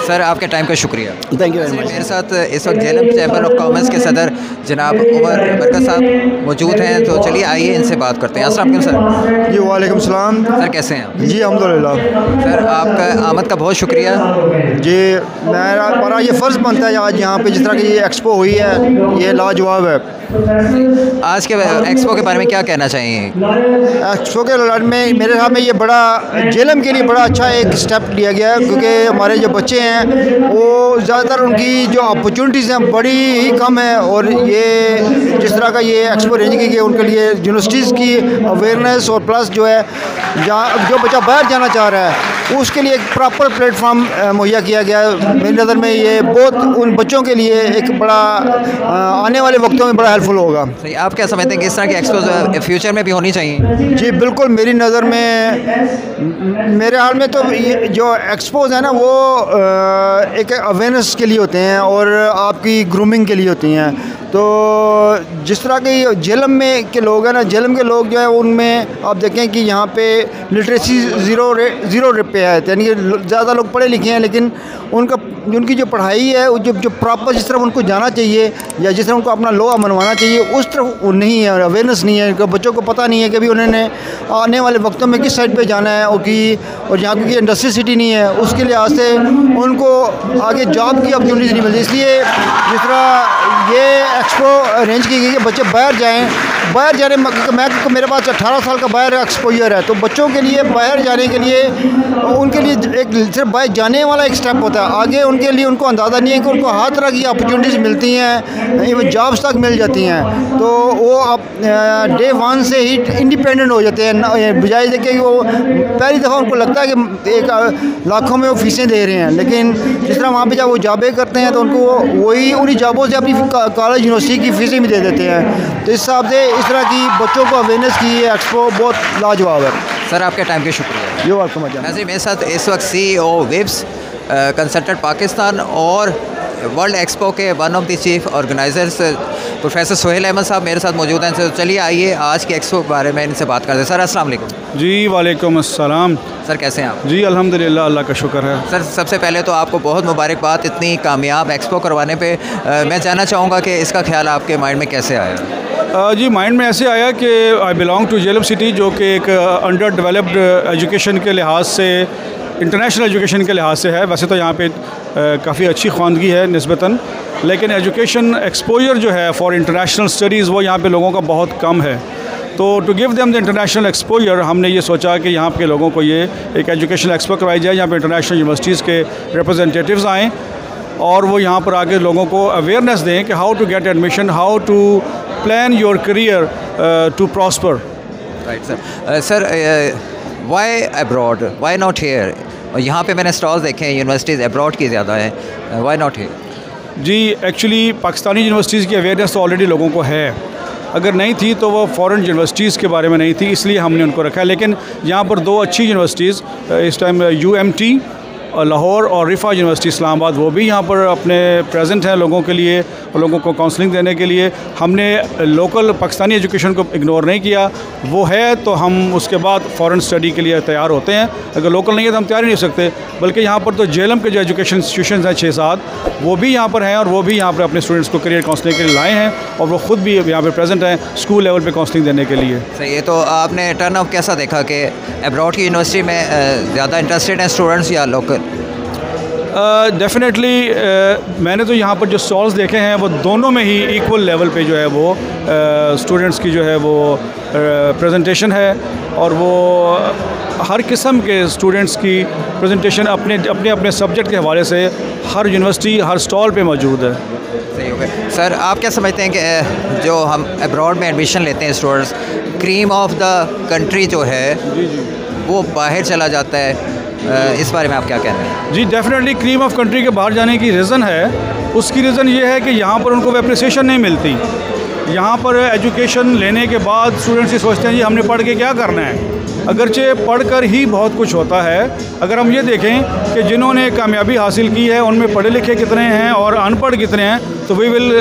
सर आपके टाइम का शुक्रिया। Thank you very much. मेरे साथ इस वक्त जेलम चैम्बर ऑफ कॉमर्स के सदर जनाब उमर बरकत साहब मौजूद हैं, तो चलिए आइए इनसे बात करते हैं। अस्सलाम वालेकुम सर। जी वालेकुम सलाम। सर कैसे हैं? जी अल्हम्दुलिल्लाह। सर आपका आमद का बहुत शुक्रिया। जी मेरा ये फ़र्ज़ बनता है आज यहाँ पे जिस तरह की ये एक्सपो हुई है, ये लाजवाब है। आज के एक्सपो के बारे में क्या कहना चाहिए? एक्सपो के बारे में मेरे ख्याल में ये बड़ा जेलम के लिए बड़ा अच्छा एक स्टेप लिया गया है, क्योंकि हमारे जो बच्चे हैं वो ज़्यादातर उनकी जो अपॉर्चुनिटीज़ हैं बड़ी ही कम है, और ये जिस तरह का ये एक्सपो अरेंज की गई उनके लिए यूनिवर्सिटीज़ की अवेयरनेस और प्लस जो है जो बच्चा बाहर जाना चाह रहा है उसके लिए एक प्रॉपर प्लेटफॉर्म मुहैया किया गया है। मेरी नज़र में ये बहुत उन बच्चों के लिए एक बड़ा आने वाले वक्तों में बड़ा हेल्पफुल होगा। सही, आप क्या समझते हैं कि इस तरह की एक्सपो फ्यूचर में भी होनी चाहिए? जी बिल्कुल, मेरी नज़र में मेरे हाल में तो ये जो एक्सपोज है ना वो एक अवेयरनेस के लिए होते हैं और आपकी ग्रूमिंग के लिए होती हैं। तो जिस तरह के जेलम में के लोग हैं ना, जेलम के लोग जो है उनमें आप देखें कि यहाँ पे लिटरेसी ज़ीरो पे है, यानी कि ज़्यादा लोग पढ़े लिखे हैं लेकिन उनका उनकी जो पढ़ाई है जो प्रॉपर जिस तरफ उनको जाना चाहिए या जिस तरह उनको अपना लॉ मनवाना चाहिए उस तरफ नहीं है, अवेयरनेस नहीं है। बच्चों को पता नहीं है कि भी उन्होंने आने वाले वक्तों में किस साइड पे जाना है और यहाँ की इंडस्ट्री सिटी नहीं है, उसके लिहाज से उनको आगे जॉब की अपॉर्चुनिटीज़ नहीं मिलती। इसलिए जिस तरह ये एक्सपो अरेंज की गई कि बच्चे बाहर जाएँ, बाहर जाने मेरे पास 18 साल का बाहर एक्सपोजर है, तो बच्चों के लिए बाहर जाने के लिए उनके लिए एक सिर्फ बाहर जाने वाला एक स्टेप होता है, आगे उनके लिए उनको अंदाज़ा नहीं है कि उनको हर तरह की अपॉर्चुनिटीज़ मिलती हैं, इवन जॉब्स तक मिल जाती हैं। तो वो अब डे 1 से ही इंडिपेंडेंट हो जाते हैं, बजाय देखे कि वो पहली दफ़ा उनको लगता है कि एक लाखों में वो फीसें दे रहे हैं, लेकिन जिस तरह वहाँ पे जब वो जॉबें करते हैं तो उनको वही उन्हीं जॉबों से अपनी कॉलेज यूनिवर्सिटी की फ़ीसें भी दे देते हैं। तो इस हिसाब से इस तरह की बच्चों को अवेयरनेस की एक्सपो बहुत लाजवाब है। सर आपके टाइम के शुक्रिया। ये वेलकम। नाज़रीन मेरे साथ इस वक्त CEO विब्स कंसल्टेंट पाकिस्तान और वर्ल्ड एक्सपो के one of the chief organisers professor Sohail Ahmed sahab मेरे साथ मौजूद हैं। तो चलिए आइए आज के एक्सपो के बारे में इनसे बात करते हैं। सर अस्सलाम वालेकुम। जी वालेकुम अस्सलाम। सर कैसे हैं आप? जी अल्हम्दुलिल्लाह, अल्लाह का शुक्र है। सर सबसे पहले तो आपको बहुत मुबारकबाद इतनी कामयाब एक्सपो करवाने पे। मैं जानना चाहूँगा कि इसका ख्याल आपके माइंड में कैसे आया? जी माइंड में ऐसे आया कि I belong to Jhelum city, जो कि एक अंडर डेवलप्ड एजुकेशन के लिहाज से, इंटरनेशनल एजुकेशन के लिहाज से है। वैसे तो यहाँ पे काफ़ी अच्छी ख्वानगी है निस्बतन, लेकिन एजुकेशन एक्सपोजर जो है फॉर इंटरनेशनल स्टडीज़ वो यहाँ पे लोगों का बहुत कम है। तो to give them the international exposure हमने ये सोचा कि यहाँ के लोगों को ये एक एजुकेशन एक्सपो करवाई जाए, यहाँ पे इंटरनेशनल यूनिवर्सिटीज़ के रिप्रेजेंटेटिव्स आएँ और वो यहाँ पर आके लोगों को अवेयरनेस दें कि how to get admission, how to plan your career to prosper. Right sir. Sir why abroad, why not here? और यहाँ पे मैंने स्टॉल्स देखे हैं, यूनिवर्सिटीज़ अब्रॉड की ज़्यादा है, वाई नॉट हेयर? जी एक्चुअली पाकिस्तानी यूनिवर्सिटीज़ की अवेयरनेस तो ऑलरेडी लोगों को है, अगर नहीं थी तो वो फॉरेन यूनिवर्सिटीज़ के बारे में नहीं थी, इसलिए हमने उनको रखा है। लेकिन यहाँ पर 2 अच्छी यूनिवर्सिटीज़ इस टाइम UMT लाहौर और रिफ़ा यूनिवर्सिटी इस्लामाबाद, वो भी यहाँ पर अपने प्रेजेंट हैं लोगों के लिए और लोगों को काउंसलिंग देने के लिए। हमने लोकल पाकिस्तानी एजुकेशन को इग्नोर नहीं किया, वो है तो हम उसके बाद फ़ॉरेन स्टडी के लिए तैयार होते हैं। अगर लोकल नहीं है तो हम तैयार ही नहीं हो सकते। बल्कि यहाँ पर तो जेलम के जो एजुकेशन इंस्टीट्यूशन हैं 6-7 वो भी यहाँ पर हैं और वो भी यहाँ पर अपने स्टूडेंट्स को करियर काउंसलिंग के लिए लाए हैं और वो ख़ुद भी यहाँ पर प्रेजेंट हैं स्कूल लेवल पर काउंसलिंग देने के लिए। सही है। तो आपने टर्न ऑफ कैसा देखा कि अब्रॉड की यूनिवर्सिटी में ज़्यादा इंटरेस्टेड हैं स्टूडेंट्स या लोकल? डेफिनेटली मैंने तो यहाँ पर जो स्टॉल्स देखे हैं वो दोनों में ही इक्वल लेवल पे जो है वो स्टूडेंट्स की जो है वो प्रेजेंटेशन है और वो हर किस्म के स्टूडेंट्स की प्रेजेंटेशन अपने अपने सब्जेक्ट के हवाले से हर यूनिवर्सिटी हर स्टॉल पे मौजूद है। सही हो गया। सर आप क्या समझते हैं कि जो हम अब्रॉड में एडमिशन लेते हैं students, cream of the country जो है वो बाहर चला जाता है, इस बारे में आप क्या कहते हैं? जी डेफिनेटली क्रीम ऑफ कंट्री के बाहर जाने की रीज़न है, उसकी रीज़न ये है कि यहाँ पर उनको एप्रिसिएशन नहीं मिलती। यहाँ पर एजुकेशन लेने के बाद स्टूडेंट्स ये सोचते हैं जी हमने पढ़ के क्या करना है, अगरचे पढ़कर ही बहुत कुछ होता है। अगर हम ये देखें कि जिन्होंने कामयाबी हासिल की है उनमें पढ़े लिखे कितने हैं और अनपढ़ कितने हैं, तो वी विल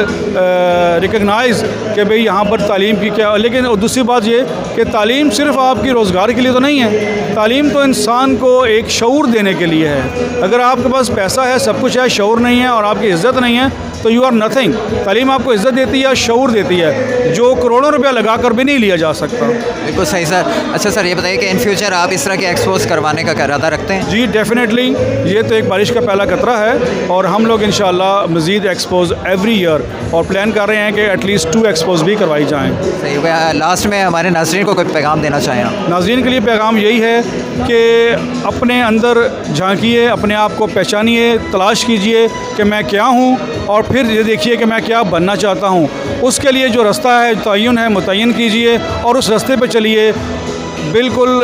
रिकग्नाइज़ कि भाई यहाँ पर तालीम की क्या। लेकिन दूसरी बात ये कि तालीम सिर्फ़ आपकी रोज़गार के लिए तो नहीं है, तालीम तो इंसान को एक शऊर देने के लिए है। अगर आपके पास पैसा है, सब कुछ है, शऊर नहीं है और आपकी इज़्ज़त नहीं है तो यू आर नथिंग। तालीम आपको इज़्ज़त देती है, शऊर देती है, जो करोड़ों रुपया लगा कर भी नहीं लिया जा सकता। बिल्कुल सही सर। अच्छा सर ये बताइए कि इन फ्यूचर आप इस तरह के एक्सपोज करवाने का इरादा रखते हैं? जी डेफिनेटली, ये तो एक बारिश का पहला कतरा है और हम लोग इंशाल्लाह मज़ीद एक्सपोज एवरी ईयर और प्लान कर रहे हैं कि एटलीस्ट 2 एक्सपोज भी करवाई जाएँ। सही हो गया। लास्ट में हमारे नाज़रीन को कोई पैगाम देना चाहें आप? नाज़रीन के लिए पैगाम यही है कि अपने अंदर झांकिए, अपने आप को पहचानिए, तलाश कीजिए कि मैं क्या हूँ और फिर ये देखिए कि मैं क्या बनना चाहता हूँ। उसके लिए जो रास्ता है तयन है मुतय्यन कीजिए और उस रास्ते पे चलिए। बिल्कुल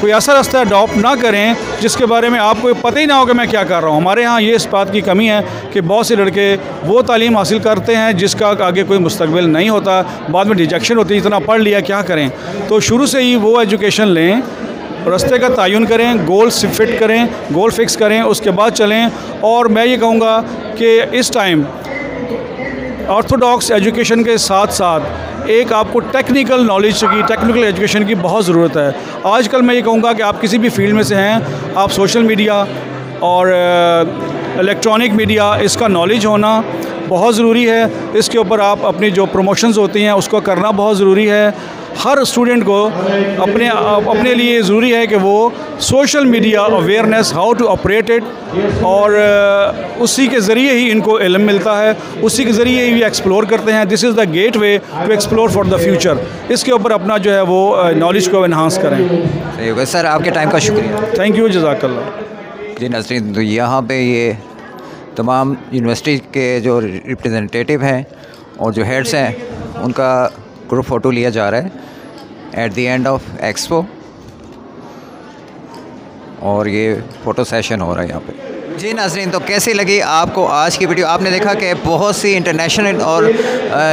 कोई ऐसा रास्ता अडॉप्ट ना करें जिसके बारे में आपको पता ही ना हो कि मैं क्या कर रहा हूँ। हमारे यहाँ ये इस बात की कमी है कि बहुत से लड़के वो तालीम हासिल करते हैं जिसका आगे कोई मुस्तकबिल नहीं होता, बाद में रिजेक्शन होती है, इतना पढ़ लिया क्या करें। तो शुरू से ही वो एजुकेशन लें, रास्ते का तयन करें, गोल फिट करें, गोल फिक्स करें, उसके बाद चलें। और मैं ये कहूँगा कि इस टाइम ऑर्थोडॉक्स एजुकेशन के साथ साथ एक आपको टेक्निकल नॉलेज की, टेक्निकल एजुकेशन की बहुत ज़रूरत है। आजकल मैं ये कहूँगा कि आप किसी भी फील्ड में से हैं, आप सोशल मीडिया, और इलेक्ट्रॉनिक मीडिया, इसका नॉलेज होना बहुत ज़रूरी है। इसके ऊपर आप अपनी जो प्रमोशंस होती हैं उसको करना बहुत ज़रूरी है। हर स्टूडेंट को अपने लिए ज़रूरी है कि वो social media awareness, how to operate it, और उसी के ज़रिए ही इनको इल्म मिलता है, उसी के ज़रिए ही एक्सप्लोर करते हैं। This is the gateway to explore for the future. इसके ऊपर अपना जो है वो नॉलेज को इन्हांस करें। सही होगा सर, आपके टाइम का शुक्रिया। थैंक यू, जज़ाकल्लाह। जी नाज़रीन, तो यहाँ पे ये तमाम यूनिवर्सिटी के जो रिप्रेजेंटेटिव हैं और जो हेड्स हैं उनका ग्रुप फ़ोटो लिया जा रहा है at the end of expo, और ये फ़ोटो सेशन हो रहा है यहाँ पे। जी नाज़रीन, तो कैसी लगी आपको आज की वीडियो? आपने देखा कि बहुत सी इंटरनेशनल और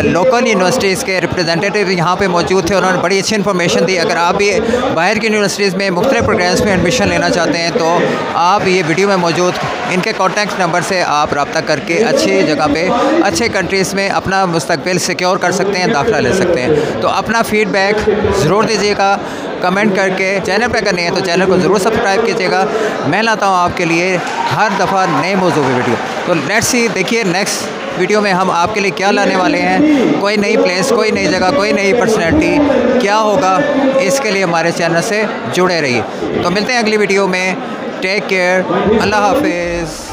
लोकल यूनिवर्सिटीज़ के रिप्रेजेंटेटिव यहाँ पे मौजूद थे। उन्होंने बड़ी अच्छी इन्फॉर्मेशन दी। अगर आप भी बाहर की यूनिवर्सिटीज़ में मुख्तलिफ प्रोग्राम्स में एडमिशन लेना चाहते हैं तो आप ये वीडियो में मौजूद इनके कॉन्टैक्ट नंबर से आप रब्ता करके अच्छी जगह पे अच्छे कंट्रीज़ में अपना मुस्तकबिल सिक्योर कर सकते हैं, दाखिला ले सकते हैं। तो अपना फ़ीडबैक ज़रूर दीजिएगा कमेंट करके। चैनल पर करनी है तो चैनल को ज़रूर सब्सक्राइब कीजिएगा। मैं लाता हूँ आपके लिए हर दफ़ा नए मौजू पे वीडियो। तो लेट्स सी, देखिए नेक्स्ट वीडियो में हम आपके लिए क्या लाने वाले हैं। कोई नई प्लेस, कोई नई जगह, कोई नई पर्सनैलिटी, क्या होगा, इसके लिए हमारे चैनल से जुड़े रहिए। तो मिलते हैं अगली वीडियो में। टेक केयर, अल्लाह हाफिज़।